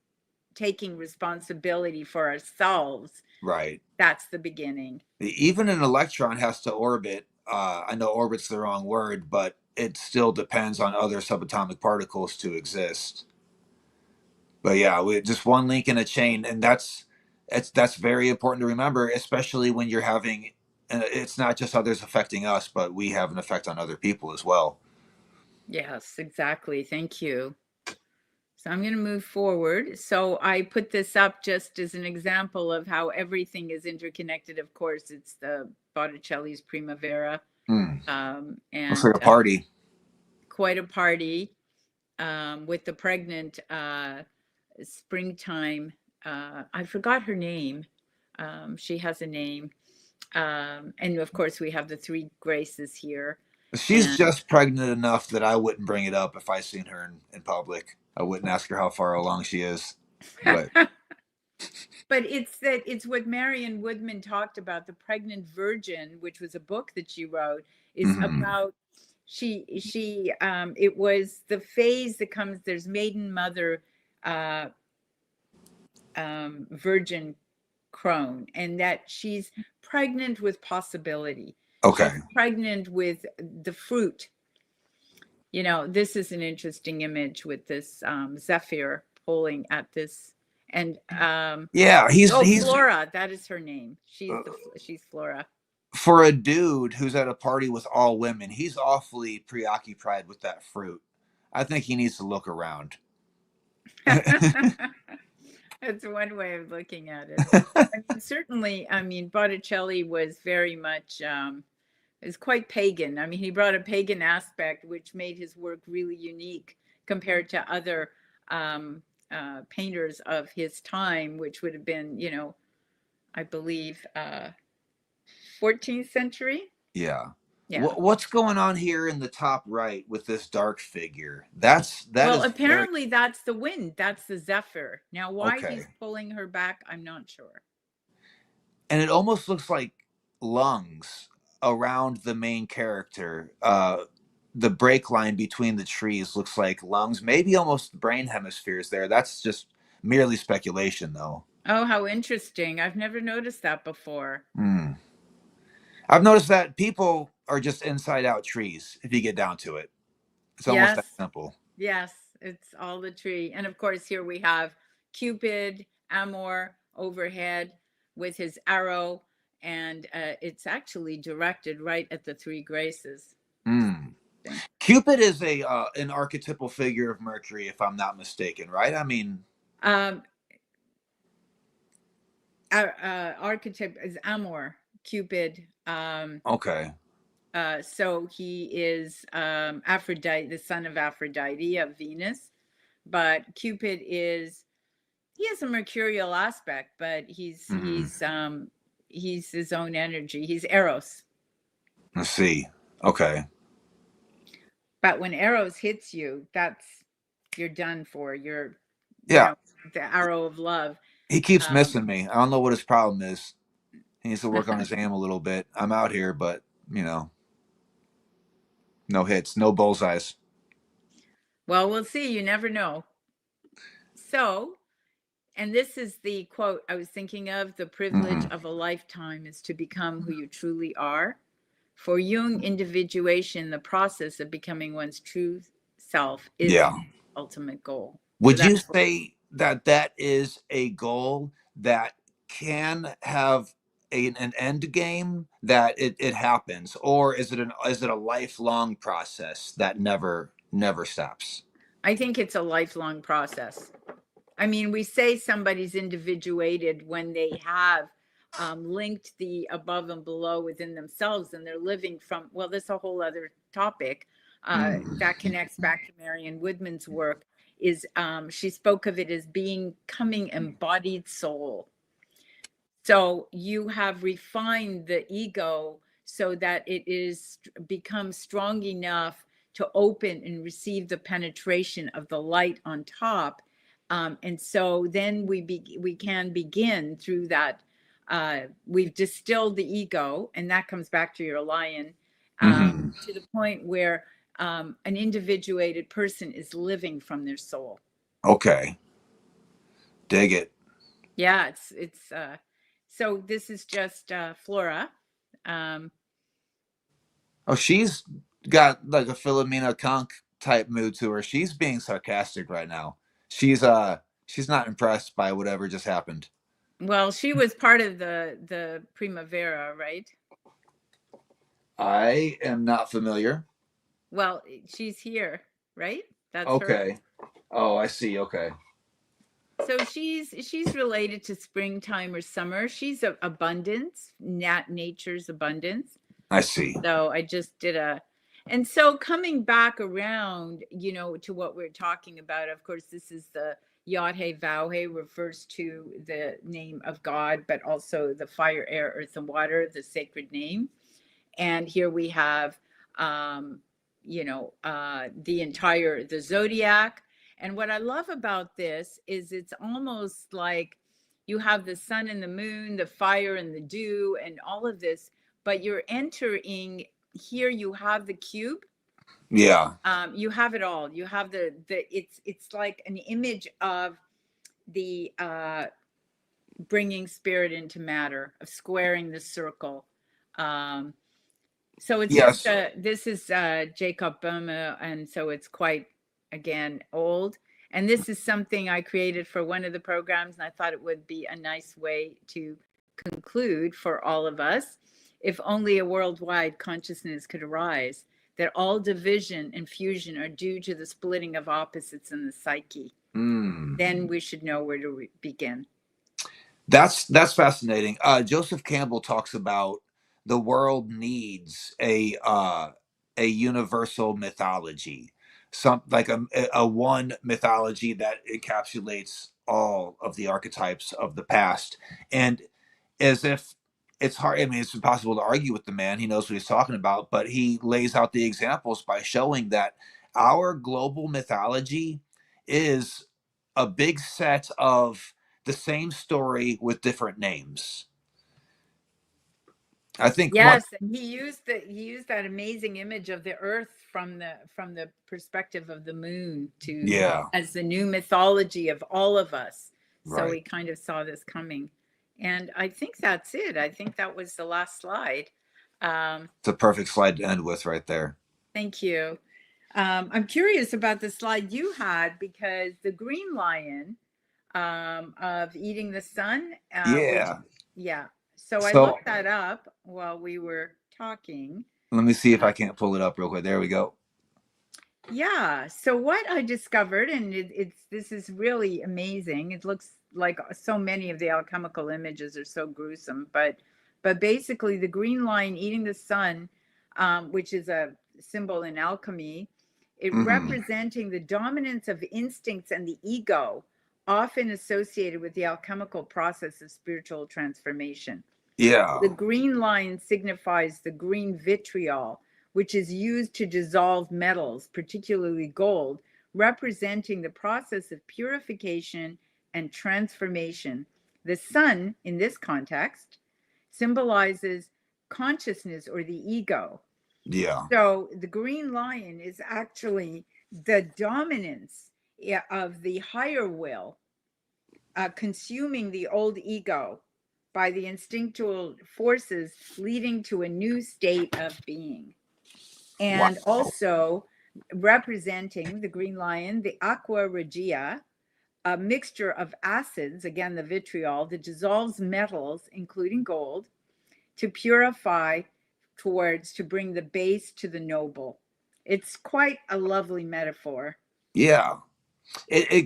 taking responsibility for ourselves. Right. That's the beginning. Even an electron has to orbit. I know orbit's the wrong word, but it still depends on other subatomic particles to exist. But yeah, we just one link in a chain, and that's very important to remember, especially when you're having. It's not just others affecting us, but we have an effect on other people as well. Yes, exactly. Thank you. So I'm going to move forward. So I put this up just as an example of how everything is interconnected. Of course, it's the Botticelli's Primavera, Looks and like a party. quite a party with the pregnant springtime. I forgot her name. She has a name. And of course, we have the three graces here. She's And just pregnant enough that I wouldn't bring it up if I seen her in public. I wouldn't ask her how far along she is. But but it's what Marion Woodman talked about. The Pregnant Virgin, which was a book that she wrote, is about it was the phase that comes, there's maiden, mother, virgin, crone, and that she's pregnant with possibility. okay. She's pregnant with the fruit. This is an interesting image with this Zephyr pulling at this. And Yeah, he's Flora, that is her name. She's Flora. For a dude who's at a party with all women, he's awfully preoccupied with that fruit. I think he needs to look around. That's one way of looking at it. I mean, certainly, I mean, Botticelli was very much is quite pagan. I mean, he brought a pagan aspect, which made his work really unique compared to other painters of his time, which would have been, you know, I believe, 14th century. Yeah. Yeah. What's going on here in the top right with this dark figure? That Well, is very apparently that's the wind. That's the zephyr. Now, why okay. he's pulling her back, I'm not sure. And it almost looks like lungs around the main character. The break line between the trees looks like lungs, maybe almost brain hemispheres there. That's just merely speculation, though. Oh, how interesting. I've never noticed that before. Hmm. I've noticed that people are just inside out trees if you get down to it. It's almost that Yes. simple. Yes, it's all the tree. And of course, here we have Cupid, Amor overhead with his arrow, and it's actually directed right at the three graces. Hmm. Cupid is a an archetypal figure of Mercury, if I'm not mistaken, right? I mean, Um, archetype is Amor, Cupid. okay. So he is Aphrodite, the son of Aphrodite, of Venus. But Cupid is, he has a mercurial aspect, but he's his own energy. He's Eros. Let's see. Okay. But when Eros hits you, that's, you're done for. You're, you Yeah. know, the arrow of love. He keeps Um, missing me. I don't know what his problem is. He needs to work on his aim a little bit. I'm out here, but you know, no hits, no bullseyes. well, we'll see. You never know. So, and this is the quote I was thinking of: the privilege Mm-hmm. of a lifetime is to become who you truly are. For Jung, individuation, the process of becoming one's true self, is Yeah. the ultimate goal. So Would you that's what, say that that is a goal that can have an end game that it happens, or is it a lifelong process that never stops? I think it's a lifelong process. I mean, we say somebody's individuated when they have linked the above and below within themselves and they're living from, well, that's a whole other topic Mm. that connects back to Marion Woodman's work. Is she spoke of it as becoming embodied soul. So you have refined the ego so that it is becomes strong enough to open and receive the penetration of the light on top. And so then we can begin through that. We've distilled the ego, and that comes back to your lion, Hmm. to the point where an individuated person is living from their soul. Okay, dig it. Yeah, it's so this is just Flora. Um, Oh, she's got like a Philomena Conk type mood to her. She's being sarcastic right now. She's not impressed by whatever just happened. well, she was part of the Primavera, right? I am not familiar. Well, she's here, right? That's her. Okay. Oh, I see. Okay. So she's related to springtime or summer. She's a abundance, nature's abundance. I see. So I just did a, and so coming back around, you know, to what we're talking about, of course, this is the Yod-Heh Vav-Heh, refers to the name of God, but also the fire, air, earth, and water, the sacred name. And here we have, you know, the zodiac. And what I love about this is it's almost like you have the sun and the moon, the fire and the dew, and all of this, but you're entering here. You have the cube. Yeah. You have it all. You have the it's like an image of the bringing spirit into matter, of squaring the circle. So it's just Yes. this is Jacob Boehme, and so it's quite, again, old. And this is something I created for one of the programs, and I thought it would be a nice way to conclude for all of us. If only a worldwide consciousness could arise, that all division and fusion are due to the splitting of opposites in the psyche. then we should know where to begin. That's fascinating. Joseph Campbell talks about the world needs a universal mythology, some like a one mythology that encapsulates all of the archetypes of the past, and as if it's hard. I mean, it's impossible to argue with the man. He knows what he's talking about, but he lays out the examples by showing that our global mythology is a big set of the same story with different names. I think one, Yes, and he used that amazing image of the Earth from the perspective of the moon to yeah, as the new mythology of all of us. So right. we kind of saw this coming, and I think that's it. I think that was the last slide. It's a perfect slide to end with right there. Thank you. I'm curious about the slide you had because the green lion of eating the sun, which, Yeah. yeah. So I So looked that up while we were talking. let me see if Uh, I can't pull it up real quick. There we go. yeah. So what I discovered, and it's this is really amazing. It looks like so many of the alchemical images are so gruesome, but basically the green lion eating the sun, which is a symbol in alchemy, it Hmm. representing the dominance of instincts and the ego, often associated with the alchemical process of spiritual transformation. Yeah. The green line signifies the green vitriol, which is used to dissolve metals, particularly gold, representing the process of purification and transformation. The sun, in this context, symbolizes consciousness or the ego. Yeah. So the green lion is actually the dominance of the higher will, consuming the old ego by the instinctual forces leading to a new state of being. And Wow. also representing the green lion, the aqua regia, a mixture of acids, again, the vitriol, that dissolves metals, including gold, to purify towards to bring the base to the noble. It's quite a lovely metaphor. Yeah.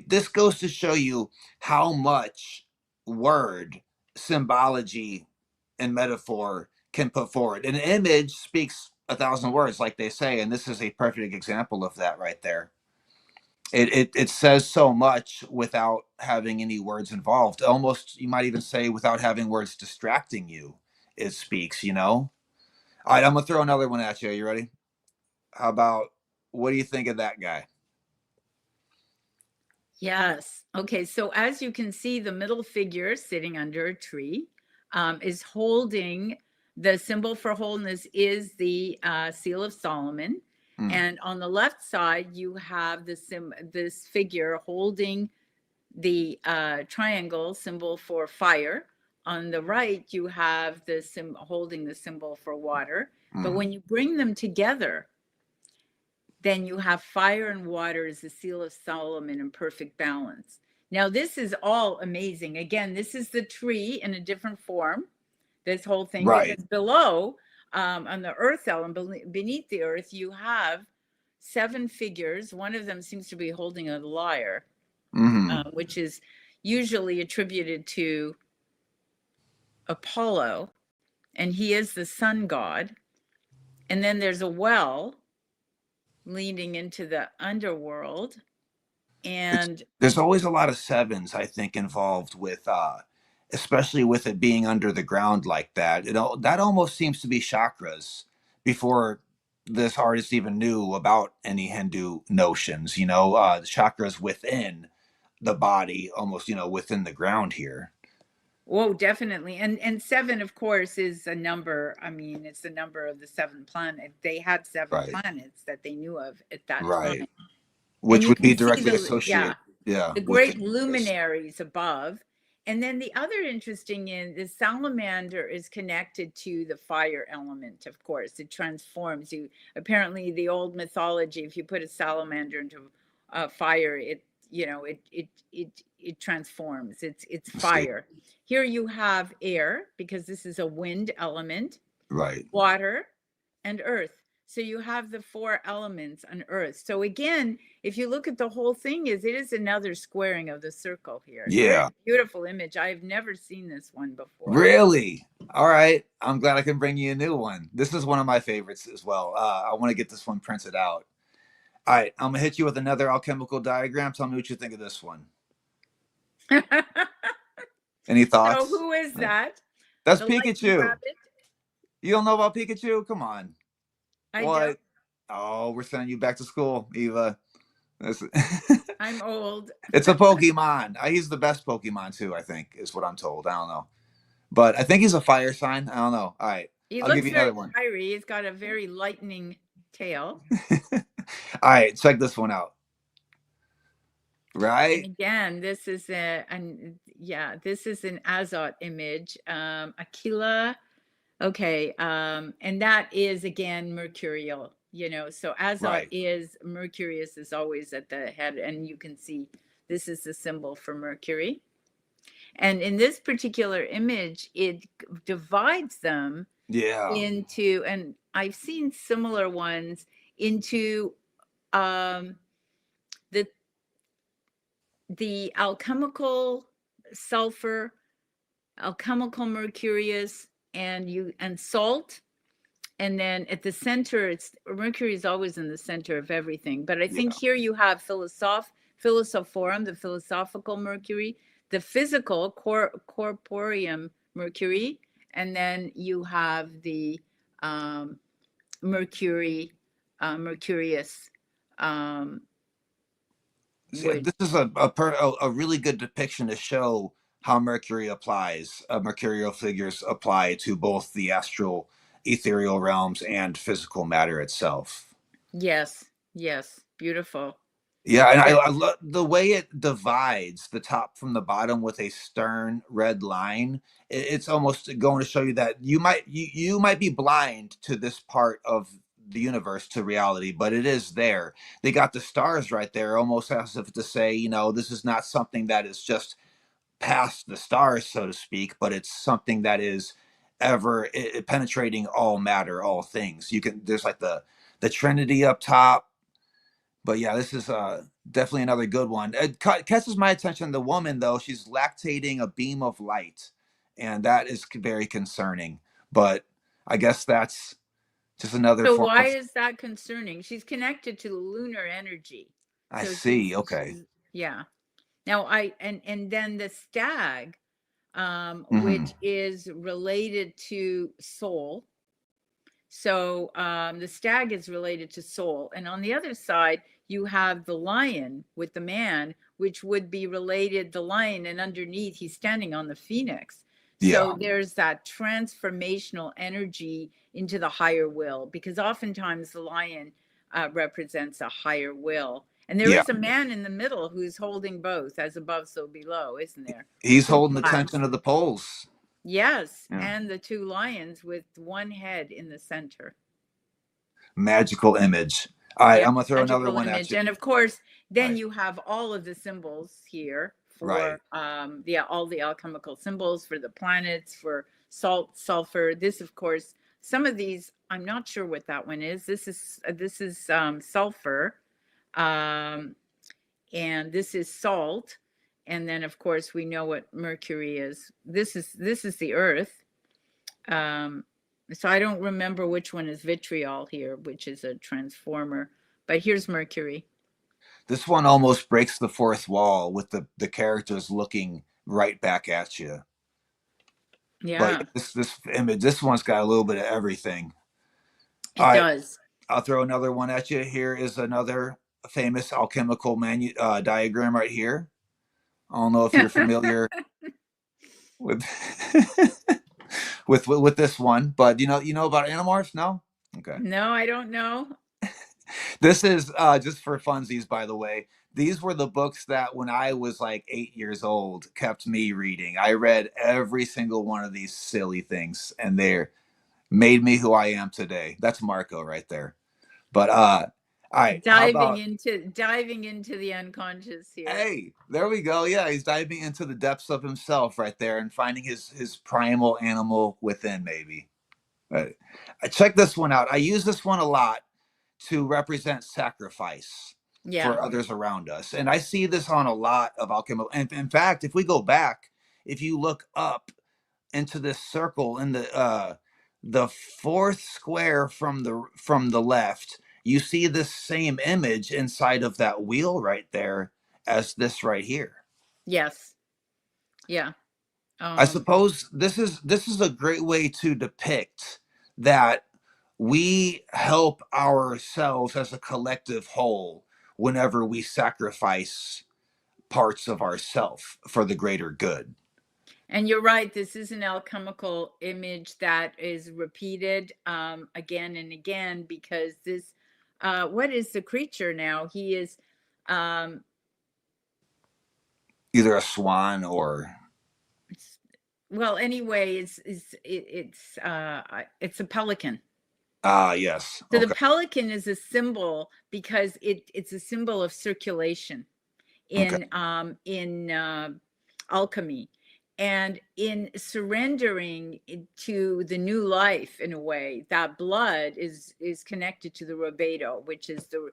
This goes to show you how much word, symbology, and metaphor can put forward. An image speaks a thousand words, like they say, and this is a perfect example of that right there. It says so much without having any words involved. Almost, you might even say, without having words distracting you, it speaks. All right, I'm gonna throw another one at you. Are you ready? How about what do you think of that guy? Yes. Okay. So as you can see, the middle figure sitting under a tree is holding the symbol for wholeness is the seal of Solomon. Hmm. And on the left side, you have this figure holding the triangle symbol for fire. On the right, you have the holding the symbol for water. But Hmm. when you bring them together, then you have fire and water as the seal of Solomon in perfect balance. Now, this is all amazing. Again, this is the tree in a different form, this whole thing, Right. because below, on the earth element, beneath the earth, you have 7 figures. One of them seems to be holding a lyre, Hmm. which is usually attributed to Apollo, and he is the sun god. And then there's a well leading into the underworld. And There's always a lot of sevens, I think, involved with, especially with it being under the ground like that. That almost seems to be chakras before this artist even knew about any Hindu notions. The chakras within the body, almost, within the ground here. oh, definitely. And 7, of course, is a number. I mean, it's the number of the 7 planet. They had 7 Right. planets that they knew of at that time. Right. And Which you would can be see directly yeah, associated, yeah, the with the great chakras. luminaries above. And then the other interesting is the salamander is connected to the fire element, of course. It transforms you. Apparently, the old mythology, if you put a salamander into fire, it transforms. It's Let's see. fire. Here you have air, because this is a wind element, Right. water, and earth. So you have the 4 elements on Earth. So again, if you look at the whole thing, it is another squaring of the circle here. Yeah. Very beautiful image. I've never seen this one before. Really? All right. I'm glad I can bring you a new one. This is one of my favorites as well. I want to get this one printed out. All right. I'm going to hit you with another alchemical diagram. Tell me what you think of this one. Any So thoughts? who is that? That's The lightning Pikachu. rabbit? You don't know about Pikachu? Come on. I don't. What? Oh, we're sending you back to school, Eva. I'm old. It's a Pokemon. He's the best Pokemon too, I think, is what I'm told. I don't know. But I think he's a fire sign. I don't know. All right. He I'll give looks you very another one. fiery. He's got a very lightning tail. All right. Check this one out. Right? And again, this is this is an Azot image. Aquila. Okay. And that is again mercurial, so Azot Right. is Mercurius is always at the head, and you can see this is the symbol for Mercury. And in this particular image, it divides them into, and I've seen similar ones, into the alchemical sulfur, alchemical mercurius, and salt. And then at the center, Mercury is always in the center of everything. But I think here you have philosophorum, the philosophical Mercury, the physical corporeum Mercury, and then you have the Mercurius. This is a really good depiction to show how Mercury applies. Mercurial figures apply to both the astral, ethereal realms and physical matter itself. Yes, beautiful. Yeah, and I love the way it divides the top from the bottom with a stern red line. It's almost going to show you that you might be blind to this part of the universe, to reality, but it is there. They got the stars right there, almost as if to say, this is not something that is just past the stars, so to speak, but it's something that is ever penetrating all matter, all things. There's like the Trinity up top. But yeah, this is definitely another good one. It catches my attention. The woman, though, she's lactating a beam of light, and that is very concerning. But I guess that's just another So form why of... is that concerning? She's connected to lunar energy. I So see. Okay. yeah. Now and then the stag, which is related to soul. So the stag is related to soul. And on the other side, you have the lion with the man, which would be related, the lion, and underneath he's standing on the phoenix. So there's that transformational energy into the higher will, because oftentimes the lion represents a higher will. And there is a man in the middle who's holding both, as above, so below, isn't there? He's holding the tension of the poles. Yes, and the 2 lions with one head in the center. Magical image. All right, I'm going to throw another one at you. And of course, then you have all of the symbols here for all the alchemical symbols for the planets, for salt, sulfur. This, of course, some of these, I'm not sure what that one is. This is sulfur, and this is salt. And then, of course, we know what Mercury is. This is the Earth. So I don't remember which one is vitriol here, which is a transformer. But here's Mercury. This one almost breaks the fourth wall with the characters looking right back at you. Yeah. But this image, this one's got a little bit of everything. It does. I'll throw another one at you. Here is another famous alchemical diagram right here. I don't know if you're familiar with with this one, but you know about Animorphs? No? Okay. No, I don't know. This is just for funsies, by the way. These were the books that when I was like 8 years old kept me reading. I read every single one of these silly things, and they made me who I am today. That's Marco right there. But all right, diving into the unconscious here. Hey, there we go. Yeah, he's diving into the depths of himself right there and finding his primal animal within, maybe. Uh, Check this one out. I use this one a lot to represent sacrifice Yeah. for others around us. And I see this on a lot of alchemy. And in fact, if we go back, if you look up into this circle in the fourth square from the left, you see this same image inside of that wheel right there as this right here. Yes. Yeah. I suppose this is a great way to depict that we help ourselves as a collective whole whenever we sacrifice parts of ourself for the greater good. And you're right. This is an alchemical image that is repeated again and again, because this, what is the creature now? He is, um, Either a swan or well, anyway, it's a pelican. yes. So the Okay. pelican is a symbol because it's a symbol of circulation Okay. in alchemy, and in surrendering to the new life. In a way, that blood is connected to the rubedo, which is the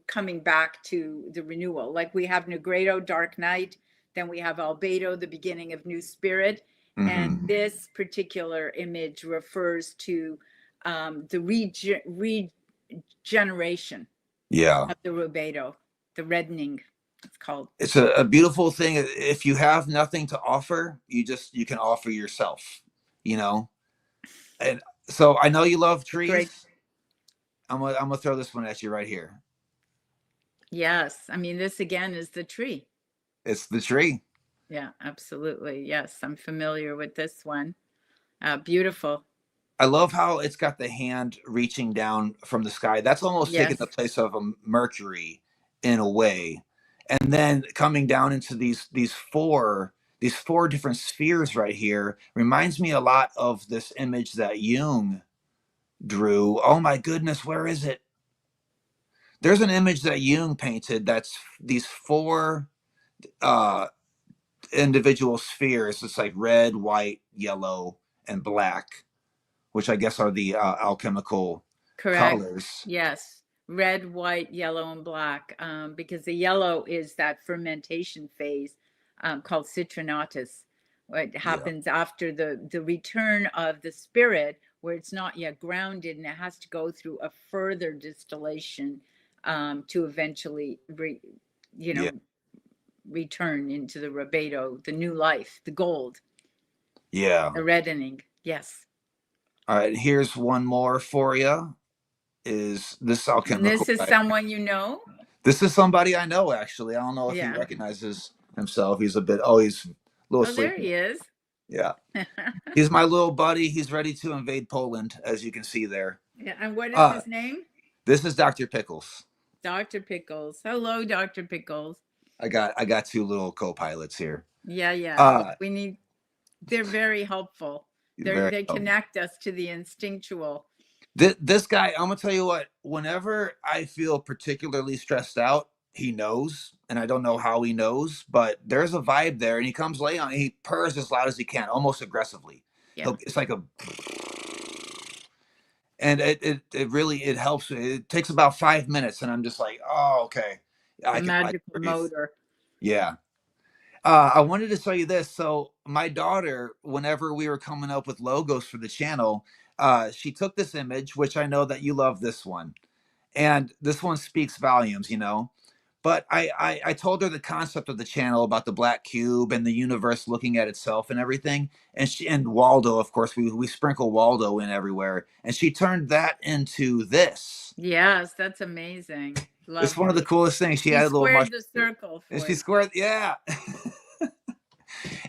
coming back to the renewal. Like we have Negredo, dark night, then we have albedo, the beginning of new spirit. And this particular image refers to the regeneration Yeah. of the rubedo, the reddening, it's called. It's a beautiful thing. If you have nothing to offer, you can offer yourself, you know? And so I know you love Great. trees. I'm gonna throw this one at you right here. Yes. I mean, this again is the tree. It's the tree. Yeah, absolutely. Yes. I'm familiar with this one. Beautiful. I love how it's got the hand reaching down from the sky. That's almost taking the Yes. place of a Mercury in a way. And then coming down into these four different spheres right here reminds me a lot of this image that Jung drew. Oh my goodness, where is it? There's an image that Jung painted that's these four uh individual spheres. It's like red, white, yellow, and black, which I guess are the alchemical Correct. colors. Yes. Red, white, yellow, and black. Because the yellow is that fermentation phase called citrinatus. What Yeah, happens after the return of the spirit, where it's not yet grounded and it has to go through a further distillation to eventually, you yeah, know, return into the rubedo, the new life, the gold, yeah. the reddening. Yes. All right, here's one more for you. Is this And this alchemical is guy? someone you know? This is somebody I know, actually. I don't know if he Yeah. recognizes himself. He's a bit, oh, he's a little Oh, there sleepy. he is. Yeah. He's my little buddy. He's ready to invade Poland, as you can see there. Yeah. And what is Uh, his name? this is Dr. Pickles. Dr. Pickles. Hello, Dr. Pickles. I got two little co-pilots here. Yeah, yeah. Well, Uh, we need, they're very helpful. very They connect us to the instinctual. this guy, I'm gonna tell you what, whenever I feel particularly stressed out, he knows, and I don't know how he knows, but there's a vibe there, and he comes lay on, he purrs as loud as he can, almost aggressively. Yeah. It's like a, and it really, it helps. It takes about 5 minutes, and I'm just like, oh, okay, The I can magical breathe. motor. Yeah. I wanted to tell you this. So my daughter, whenever we were coming up with logos for the channel, she took this image, which I know that you love this one, and this one speaks volumes, you know. But I told her the concept of the channel about the black cube and the universe looking at itself and everything, and she and Waldo, of course, we sprinkle Waldo in everywhere, and she turned that into this. Yes, that's amazing. It's one of the Lovely. coolest things. She He added a little squared mushroom the to it, circle and for she you. squared, yeah.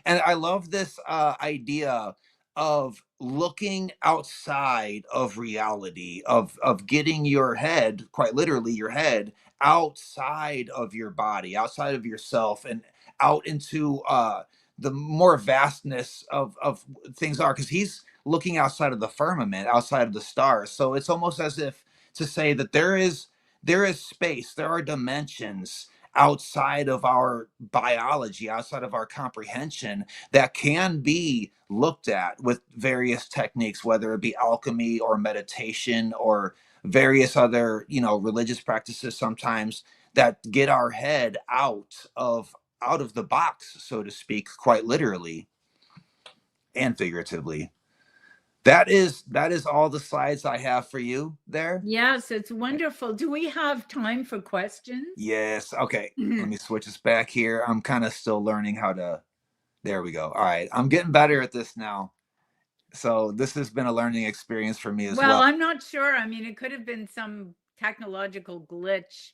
And I love this idea of looking outside of reality, of getting your head, quite literally your head, outside of your body, outside of yourself, and out into the more vastness of things are, because he's looking outside of the firmament, outside of the stars. So it's almost as if to say that there is space, there are dimensions outside of our biology, outside of our comprehension, that can be looked at with various techniques, whether it be alchemy or meditation or various other, religious practices sometimes, that get our head out of the box, so to speak, quite literally and figuratively. That is all the slides I have for you there. Yes, it's wonderful. Do we have time for questions? Yes. Okay. Let me switch this back here. I'm kind of still learning how to. There we go. All right. I'm getting better at this now. So this has been a learning experience for me as Well, well. I'm not sure. I mean, it could have been some technological glitch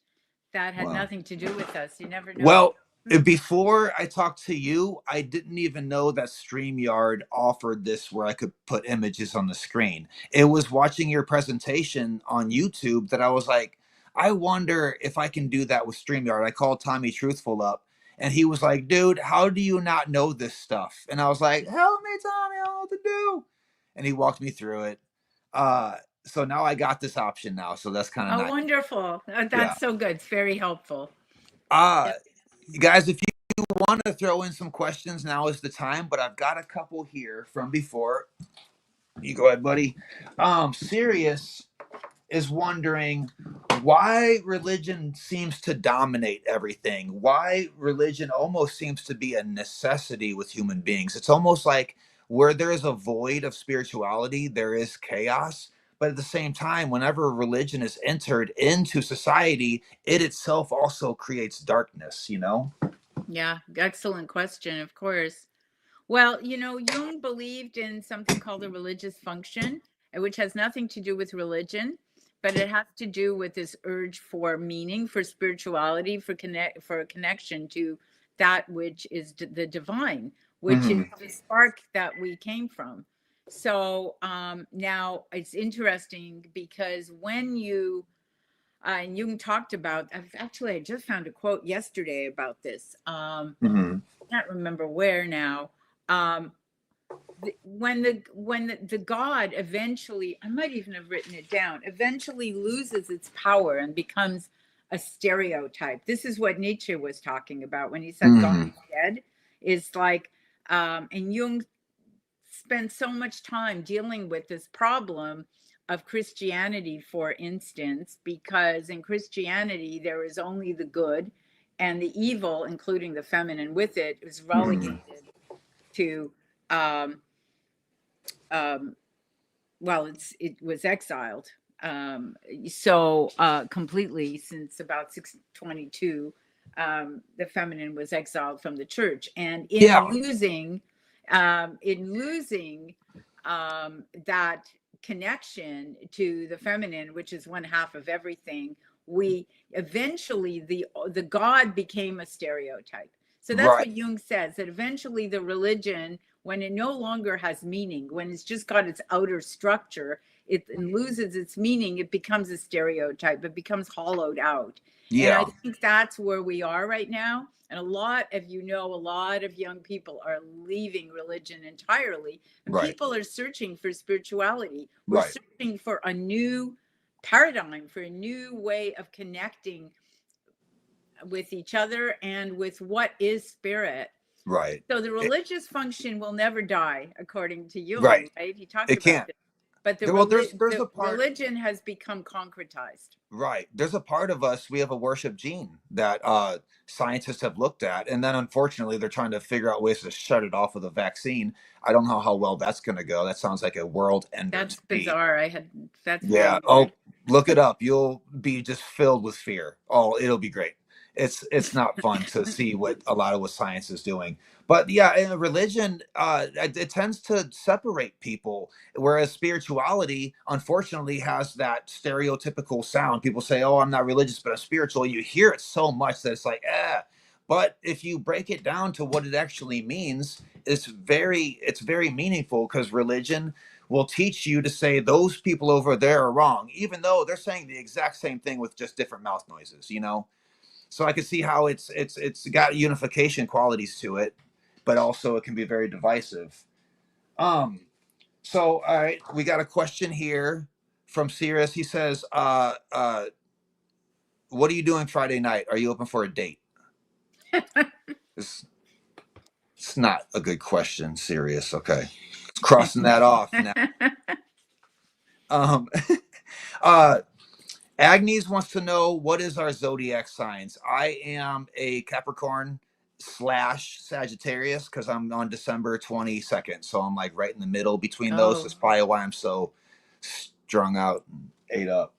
that had Well, nothing to do with us. You never know. well, before I talked to you, I didn't even know that StreamYard offered this where I could put images on the screen. It was watching your presentation on YouTube that I was like, I wonder if I can do that with StreamYard. I called Tommy Truthful up and he was like, dude, how do you not know this stuff? And I was like, help me, Tommy, I don't know what to do. And he walked me through it. So now I got this option now. So that's kind of Oh, nice. wonderful. Yeah. That's so good. It's very helpful. Uh, Yep. guys, if you want to throw in some questions, now is the time. But I've got a couple here from before. You go ahead, buddy. Sirius is wondering why religion seems to dominate everything. Why religion almost seems to be a necessity with human beings. It's almost like where there is a void of spirituality, there is chaos. But at the same time, whenever religion is entered into society, it itself also creates darkness, Yeah, excellent question, of course. Well, Jung believed in something called a religious function, which has nothing to do with religion, but it has to do with this urge for meaning, for spirituality, for a connection to that which is the divine, which is Mm-hmm. the spark that we came from. So now it's interesting because when you and Jung talked about, I just found a quote yesterday about this. Mm-hmm. I can't remember where now. Um, when the god eventually, I might even have written it down, eventually loses its power and becomes a stereotype. This is what Nietzsche was talking about when he said God Mm-hmm. is dead. Is like, and Jung spent so much time dealing with this problem of Christianity, for instance, because in Christianity there is only the good, and the evil, including the feminine with it, is Mm-hmm. relegated to um, um, well, it was exiled so completely since about 622. The feminine was exiled from the church, and Yeah. in losing that connection to the feminine, which is one half of everything, we eventually the god became a stereotype. So that's Right. what Jung says, that eventually the religion, when it no longer has meaning, when it's just got its outer structure, it loses its meaning, it becomes a stereotype, it becomes hollowed out. And I Yeah. think that's where we are right now. And a lot of young people are leaving religion entirely, and Right. people are searching for spirituality. We're Right. searching for a new paradigm, for a new way of connecting with each other and with what is spirit. Right. So the It, religious function will never die, according to right. Jung, right? He talked It about can't. this. But Well, there's the a part. religion has become concretized. Right. There's a part of us, we have a worship gene that scientists have looked at. And then unfortunately, they're trying to figure out ways to shut it off with a vaccine. I don't know how well that's going to go. That sounds like a world ender to That's me. bizarre. That's Yeah. very Oh, weird. look it up. You'll be just filled with fear. Oh, it'll be great. It's not fun to see what a lot of what science is doing. But yeah, in religion, it tends to separate people, whereas spirituality, unfortunately, has that stereotypical sound. People say, "Oh, I'm not religious, but I'm spiritual." You hear it so much that it's like, eh. But if you break it down to what it actually means, it's very meaningful because religion will teach you to say those people over there are wrong, even though they're saying the exact same thing with just different mouth noises. So I can see how it's got unification qualities to it, but also it can be very divisive. Um, so all right, we got a question here from Sirius. He says, "What are you doing Friday night? Are you open for a date?" It's, it's not a good question. Serious. Okay. Crossing that off now. Um, uh, Agnes wants to know, what is our zodiac signs? I am a Capricorn slash Sagittarius because I'm on December 22nd. So I'm like right in the middle between those. Oh, That's probably why I'm so strung out and ate up.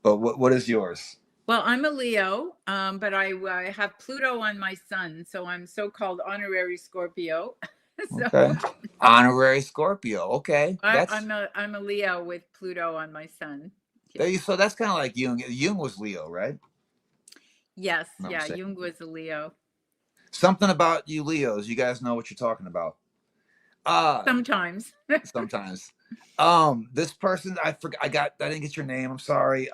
But what is yours? well, I'm a Leo, but I have Pluto on my sun, so I'm so-called honorary Scorpio. So Okay. Honorary Scorpio. Okay. That's I'm a Leo with Pluto on my sun. there Yeah. you so that's kind of like Jung. Jung was Leo, right? Yes, No yeah, mistake. Jung was a Leo. Something about you Leos. You guys know what you're talking about. Uh Sometimes. sometimes. This person I didn't get your name. I'm sorry.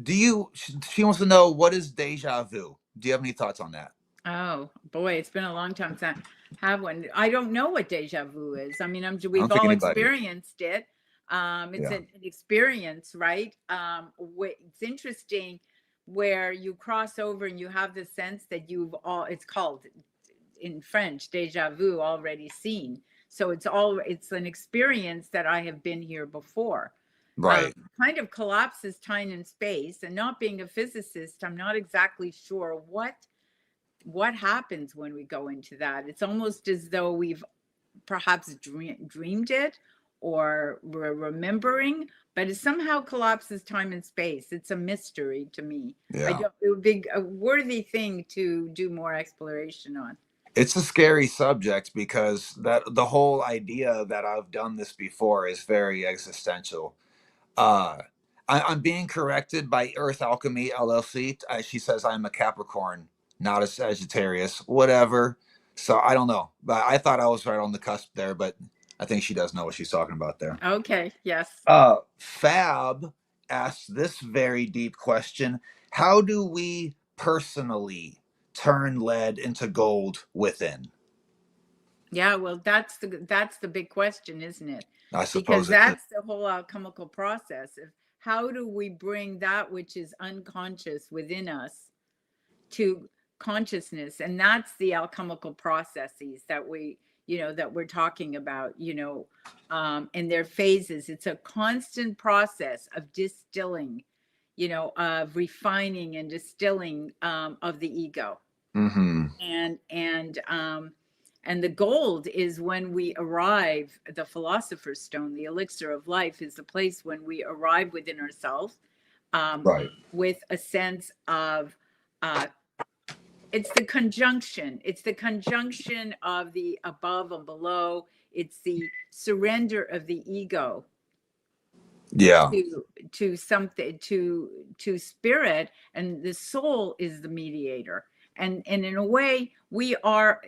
Do you she wants to know, what is deja vu? Do you have any thoughts on that? Oh boy, it's been a long time since I have one. I don't know what deja vu is. I mean, I we've don't think all anybody. experienced it. It's Yeah. an experience, right? It's interesting where you cross over and you have the sense that you've all. It's called in French deja vu, already seen. So it's an experience that I have been here before. Right. Kind of collapses time and space. And not being a physicist, I'm not exactly sure what happens when we go into that. It's almost as though we've perhaps dreamed it or we're remembering, but it somehow collapses time and space. It's a mystery to me. I Yeah. don't, it would be a worthy thing to do more exploration on. It's a scary subject because that the whole idea that I've done this before is very existential. Uh, I'm being corrected by Earth Alchemy LLC. She says I'm a Capricorn, not a Sagittarius. Whatever. So I don't know, but I thought I was right on the cusp there. But I think she does know what she's talking about there. Okay, yes. Fab asks this very deep question: how do we personally turn lead into gold within? Yeah, well, that's the big question, isn't it? I Because suppose it is. that's the whole alchemical process of how do we bring that which is unconscious within us to consciousness, and that's the alchemical processes that that we're talking about, and their phases. It's a constant process of distilling, of refining and distilling of the ego. Mm-hmm. And the gold is when we arrive. The philosopher's stone, the elixir of life, is the place when we arrive within ourselves, um, Right. with a sense of uh, it's the conjunction of the above and below. It's the surrender of the ego Yeah. to something, to spirit, and the soul is the mediator. And in a way we are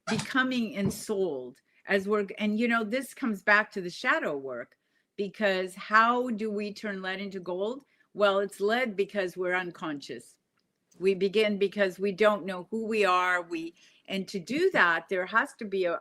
becoming ensouled as we're, and this comes back to the shadow work, because how do we turn lead into gold? Well, it's lead because we're unconscious. We begin because we don't know who we are. And to do that, there has to be a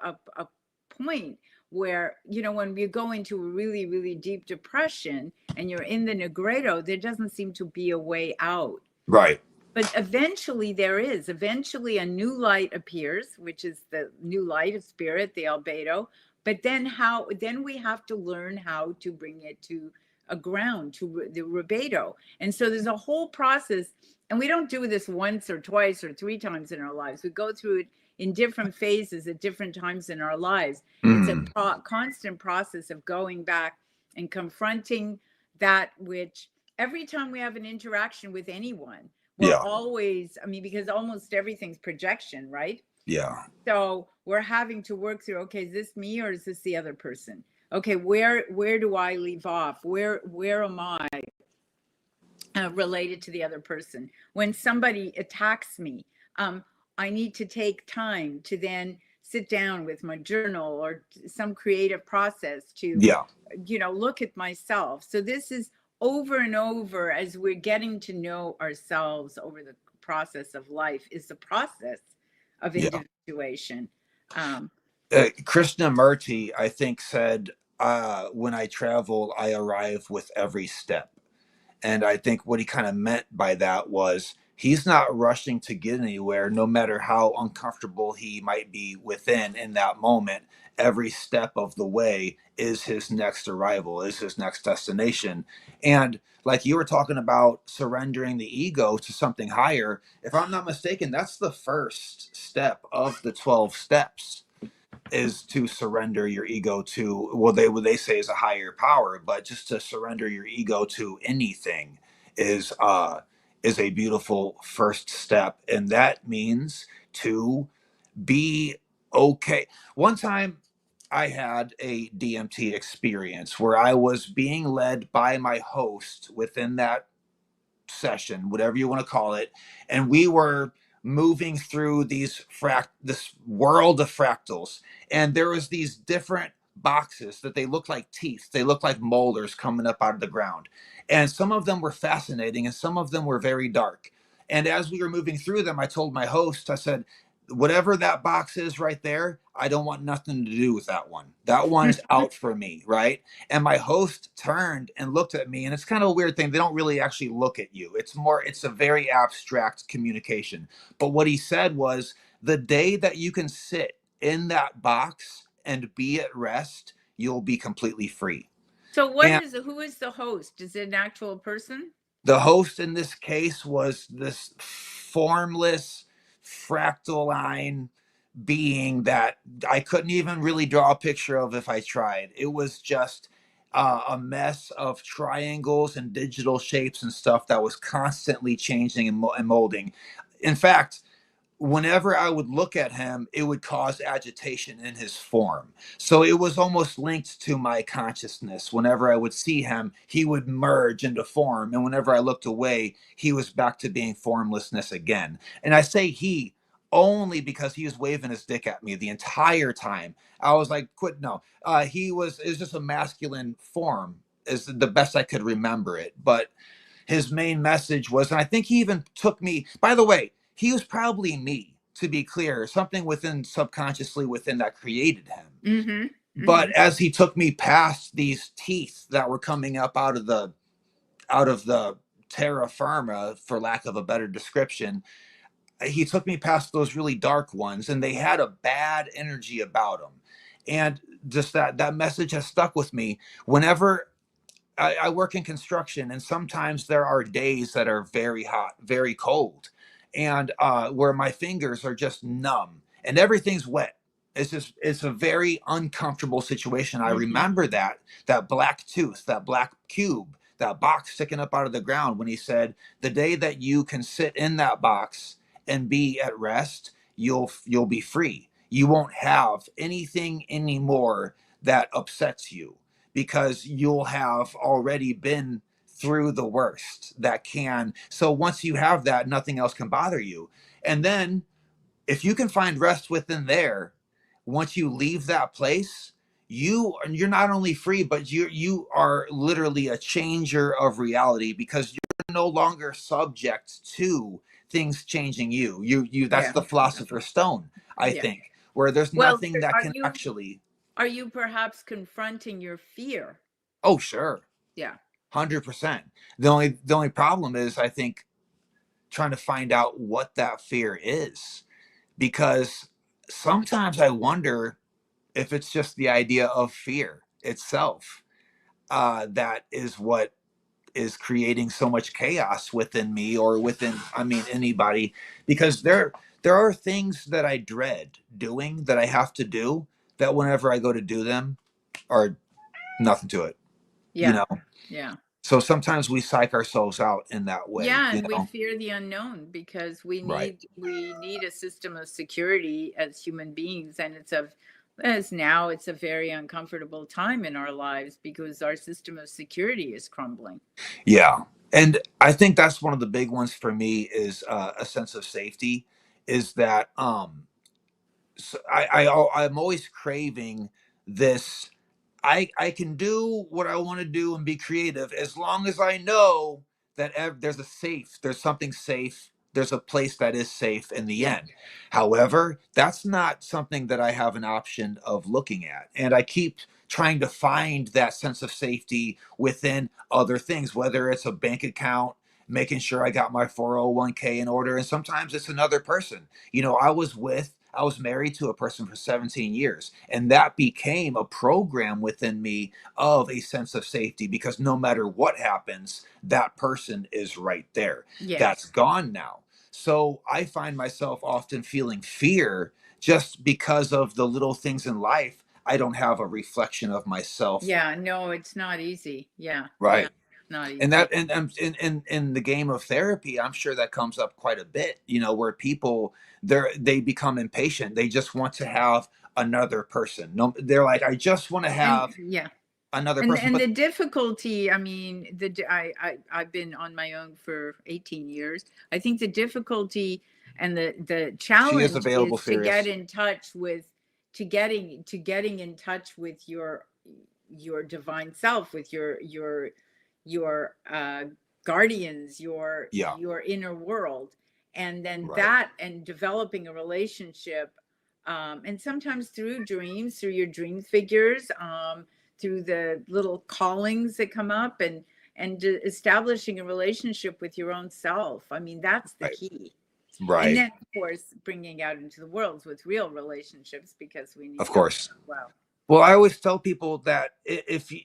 point where, when we go into a really, really deep depression and you're in the negredo, there doesn't seem to be a way out. Right. But eventually there is. Eventually a new light appears, which is the new light of spirit, the albedo. But then we have to learn how to bring it to a ground, to the rubedo. And so there's a whole process. And we don't do this once or twice or three times in our lives. We go through it in different phases at different times in our lives. It's a Mm. constant process of going back and confronting that which, every time we have an interaction with anyone, we're Yeah. always, I mean, because almost everything's projection, right? Yeah. So we're having to work through, okay, is this me or is this the other person? Okay, where do I leave off? Where am I related to the other person? When somebody attacks me, I need to take time to then sit down with my journal or some creative process to, Yeah. look at myself. So this is over and over as we're getting to know ourselves over the process of life, is the process of Yeah. individuation. Um, Krishnamurti, I think, said, when I travel, I arrive with every step. And I think what he kind of meant by that was he's not rushing to get anywhere, no matter how uncomfortable he might be within in that moment. Every step of the way is his next arrival, is his next destination. And like you were talking about surrendering the ego to something higher, if I'm not mistaken, that's the first step of the 12 steps, is to surrender your ego to, well, they what they say is a higher power, but just to surrender your ego to anything is is a beautiful first step. And that means to be okay. One time I had a DMT experience where I was being led by my host within that session, whatever you want to call it, and we were moving through this world of fractals, and there was these different boxes that they look like teeth, they look like molars coming up out of the ground, and some of them were fascinating and some of them were very dark. And as we were moving through them, I told my host, I said, whatever that box is right there, I don't want nothing to do with that one. That one is out for me, right? And my host turned and looked at me, and it's kind of a weird thing. They don't really actually look at you. It's a very abstract communication. But what he said was, the day that you can sit in that box and be at rest, you'll be completely free. So And who is the host? Is it an actual person? the host in this case was this formless fractaline being that I couldn't even really draw a picture of if I tried. It was just a mess of triangles and digital shapes and stuff that was constantly changing and molding. In fact, whenever I would look at him, it would cause agitation in his form. So it was almost linked to my consciousness. Whenever I would see him, he would merge into form. And whenever I looked away, he was back to being formlessness again. And I say he only because he was waving his dick at me the entire time. I was like, quit. No, it was just a masculine form, is the best I could remember it. But his main message was, and I think he even took me, by the way, he was probably me, to be clear, something within subconsciously within that created him. But as he took me past these teeth that were coming up out of the terra firma, for lack of a better description, he took me past those really dark ones, and they had a bad energy about them. And just that message has stuck with me. Whenever I work in construction, and sometimes there are days that are very hot, very cold, and where my fingers are just numb and everything's wet. It's a very uncomfortable situation. I remember that black tooth, that black cube, that box sticking up out of the ground, when he said, the day that you can sit in that box and be at rest, you'll be free. You won't have anything anymore that upsets you, because you'll have already been through the worst that can. So once you have that, nothing else can bother you. And then if you can find rest within there, once you leave that place, you're not only free, but you are literally a changer of reality, because you're no longer subject to things changing you. That's Yeah. the philosopher's stone, I Yeah. think, where there's Well, nothing that can actually. are you perhaps confronting your fear? Oh, sure. Yeah. 100%. The only problem is, I think, trying to find out what that fear is, because sometimes I wonder if it's just the idea of fear itself, that is what is creating so much chaos within me, or within, I mean, anybody, because there are things that I dread doing, that I have to do, that whenever I go to do them are nothing to it, you Yeah. know. Yeah. So sometimes we psych ourselves out in that way, Yeah, you and we know? fear the unknown because Right. we need a system of security as human beings, and it's a very uncomfortable time in our lives because our system of security is crumbling. Yeah. And I think that's one of the big ones for me, is a sense of safety, is that so I'm always craving this. I can do what I want to do and be creative, as long as I know that there's something safe, there's a place that is safe in the Yeah. end. However, that's not something that I have an option of looking at, and I keep trying to find that sense of safety within other things, whether it's a bank account, making sure I got my 401k in order. And sometimes it's another person. You know, I was married to a person for 17 years, and that became a program within me of a sense of safety, because no matter what happens, that person is right there. Yes. That's gone now. So I find myself often feeling fear just because of the little things in life. I don't have a reflection of myself. Yeah, no, it's not easy. Yeah, yeah, Right. it's not And easy. that, and in the game of therapy, I'm sure that comes up quite a bit, you know, where people, they become impatient. They just want to have another person. No, they're like, I just want to And have yeah, another person. and But the difficulty, I mean, I've been on my own for 18 years. I think the difficulty and the she is challenge available, is to get serious. in touch with, to getting in touch with your divine self, with your guardians, Yeah. your inner world, and then Right. that, and developing a relationship, and sometimes through dreams, through your dream figures, through the little callings that come up, and establishing a relationship with your own self. I mean, that's the Right. key. And Right. then, of course, bringing out into the world with real relationships, because we need Of those course. as well. Well, I always tell people that if you,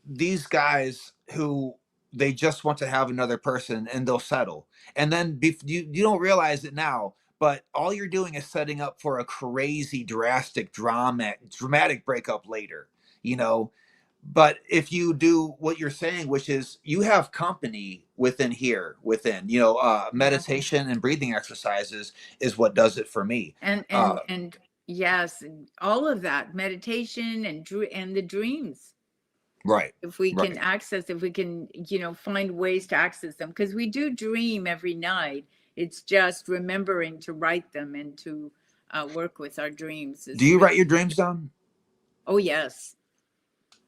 these guys who, they just want to have another person and they'll settle, and then you don't realize it now, but all you're doing is setting up for a crazy, dramatic breakup later. You know, but if you do what you're saying, which is you have company within here, within, you know, Yeah. meditation and breathing exercises is what does it for me. and Uh, and and yes, and all of that meditation and the dreams, right, if we can right. access, if we can, find ways to access them, because we do dream every night. It's just remembering to write them and to work with our dreams Do is you really. write your dreams down? Oh yes.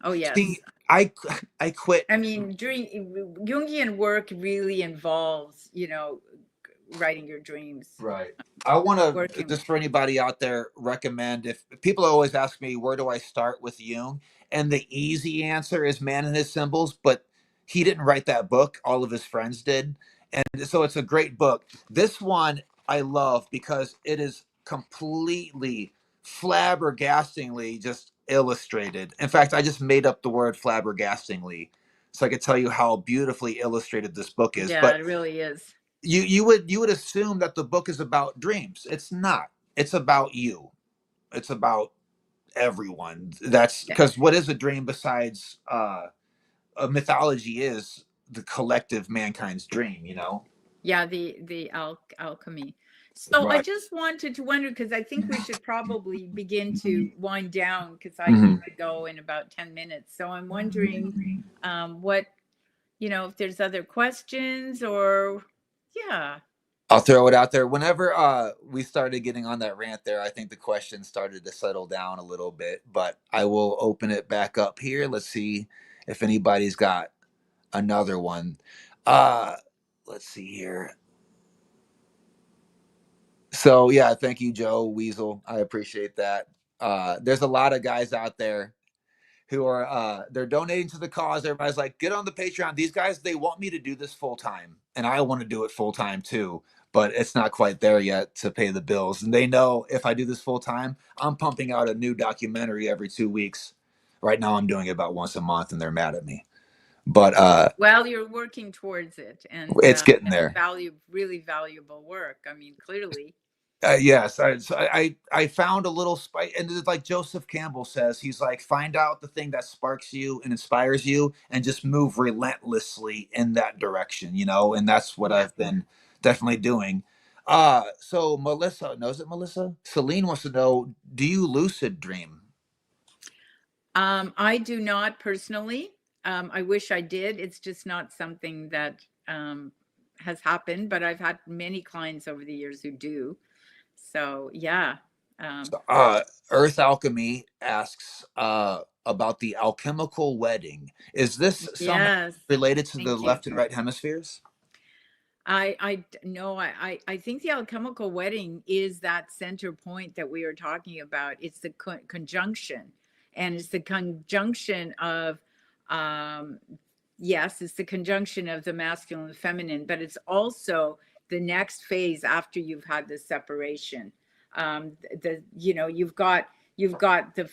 Oh See, yes. I I quit. I mean, dream Jungian work really involves, writing your dreams, Right. I want to, working. just for anybody out there, recommend, if people always ask me where do I start with Jung, and the easy answer is Man and His Symbols, but he didn't write that book. All of his friends did, and so it's a great book. This one I love because it is completely flabbergastingly just illustrated. In fact, I just made up the word flabbergastingly so I could tell you how beautifully illustrated this book is. Yeah, But it really is. you would assume that the book is about dreams. It's not. It's about you. It's about everyone. That's Yeah. because what is a dream besides a mythology is the collective mankind's dream, you know? Yeah, the alchemy. So I Right. just wanted to wonder, because I think we should probably begin to wind down, because I need Mhm. to go in about 10 minutes. So I'm wondering, what, if there's other questions, or yeah. I'll throw it out there. Whenever we started getting on that rant there, I think the questions started to settle down a little bit, but I will open it back up here. Let's see if anybody's got another one. Uh let's see here. So yeah, thank you, Joe Weasel. I appreciate that. There's a lot of guys out there who are they're donating to the cause. Everybody's like, get on the Patreon. These guys, they want me to do this full time, and I want to do it full time too. But it's not quite there yet to pay the bills. And they know if I do this full time, I'm pumping out a new documentary every 2 weeks. Right now, I'm doing it about once a month, and they're mad at me. But Well, you're working towards it, it's getting and there. really valuable work. I mean, clearly. Yes, I found a little spike, and it's like Joseph Campbell says, he's like, find out the thing that sparks you and inspires you, and just move relentlessly in that direction, you know. And that's what Yeah. I've been definitely doing. So Melissa knows it. Melissa Celine wants to know: do you lucid dream? I do not personally. I wish I did. It's just not something that has happened, but I've had many clients over the years who do. So yeah. Um, So, Earth Alchemy asks about the alchemical wedding. Is this somehow yes. related to the Thank you. left and right hemispheres? No, I think the alchemical wedding is that center point that we are talking about. It's the conjunction, and it's the conjunction of um, yes, it's the conjunction of the masculine and feminine, but it's also the next phase after you've had the separation. You've got the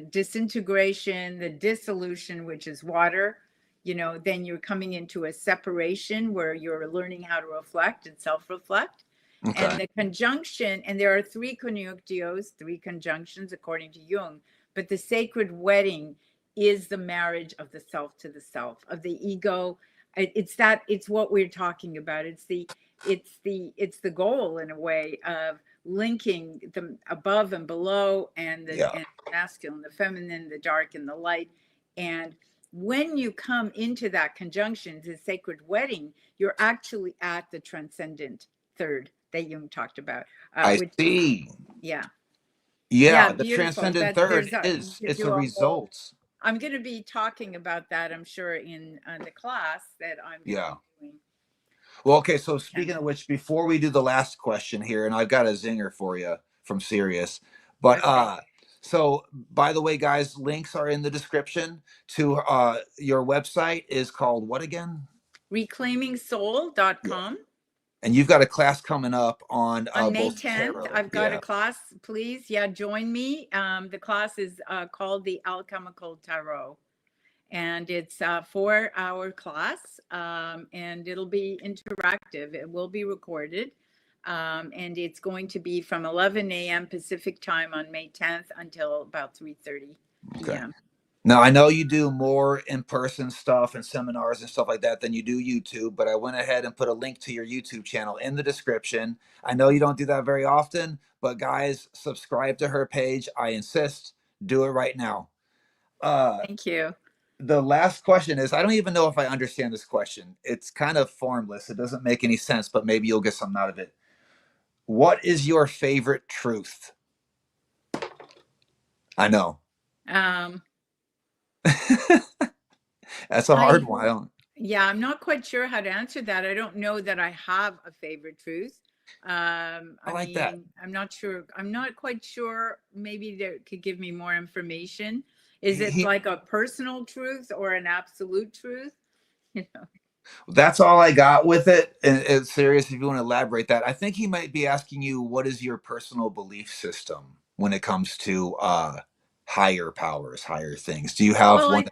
disintegration, the dissolution, which is water. Then you're coming into a separation where you're learning how to reflect and self-reflect. Okay. And the conjunction, and there are three conjunctios, three conjunctions according to Jung, but the sacred wedding is the marriage of the self to the self, of the ego. It's what we're talking about. It's the goal in a way of linking the above and below, and the masculine, the feminine, the dark and the light. And when you come into that conjunction, the sacred wedding, you're actually at the transcendent third that Jung talked about. I see. Yeah. Yeah, the Beautiful. transcendent third it's a result. I'm going to be talking about that, I'm sure, in the class that I'm going to be doing. Well, okay, so speaking of which, before we do the last question here, and I've got a zinger for you from Sirius, but so by the way, guys, links are in the description to your website is called what again? reclaimingsoul.com. Yeah. And you've got a class coming up on May 10th. I've got a class. Please, join me. The class is called the Alchemical Tarot, and it's a 4-hour class, and it'll be interactive. It will be recorded, and it's going to be from 11 a.m. Pacific time on May 10th until about 3:30 p.m. Now, I know you do more in-person stuff and seminars and stuff like that than you do YouTube, but I went ahead and put a link to your YouTube channel in the description. I know you don't do that very often, but guys, subscribe to her page. I insist. Do it right now. Thank you. The last question is, I don't even know if I understand this question. It's kind of formless. It doesn't make any sense, but maybe you'll get something out of it. What is your favorite truth? I know. That's a hard one. I'm not quite sure how to answer that. I don't know that I have a favorite truth. I like that. I'm not sure. I'm not quite sure. Maybe they could give me more information. Is it like a personal truth or an absolute truth? That's all I got with it. And it's serious if you want to elaborate that. I think he might be asking you, what is your personal belief system when it comes to higher powers, higher things? Do you have one?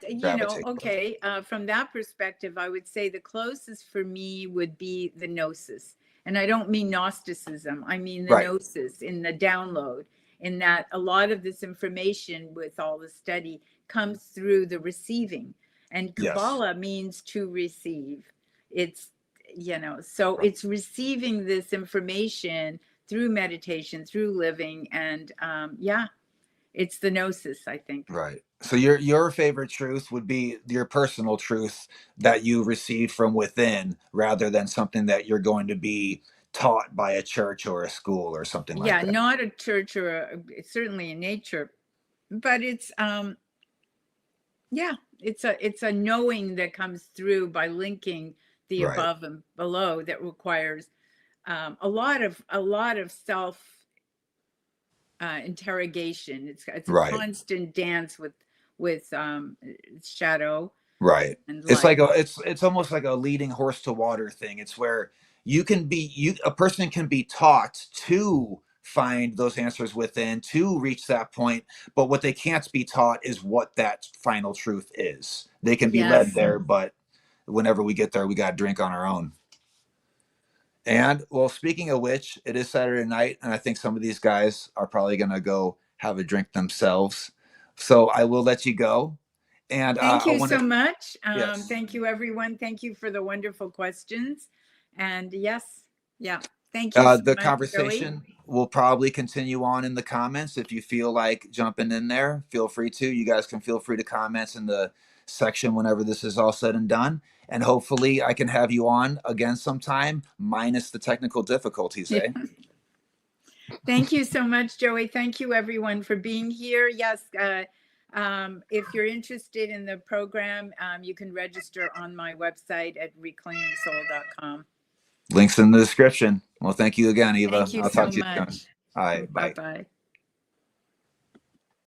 From that perspective, I would say the closest for me would be the gnosis. And I don't mean Gnosticism. I mean the gnosis, in the download, in that a lot of this information with all the study comes through the receiving. And Kabbalah means to receive. It's, so it's receiving this information through meditation, through living. And it's the gnosis, I think. Right. So your favorite truth would be your personal truth that you receive from within, rather than something that you're going to be taught by a church or a school or something like that. Yeah, not a church or certainly a nature, but it's it's a knowing that comes through by linking the above and below, that requires a lot of self interrogation. It's a constant dance with shadow. Right. It's like it's almost like a leading horse to water thing. It's where a person can be taught to find those answers within, to reach that point, but what they can't be taught is what that final truth is. They can be led there, but whenever we get there, we got to drink on our own. And well, speaking of which, it is Saturday night, and I think some of these guys are probably going to go have a drink themselves. So I will let you go. And thank you so much. Thank you, everyone. Thank you for the wonderful questions. And thank you. The conversation will probably continue on in the comments. If you feel like jumping in there, feel free to. You guys can feel free to comment in the section whenever this is all said and done. And hopefully I can have you on again sometime, minus the technical difficulties, eh? Thank you so much, Joey. Thank you, everyone, for being here. Yes, if you're interested in the program, you can register on my website at reclaimingsoul.com. Links in the description. Well, thank you again, Eva. Thank you so much. All right, bye. Bye-bye.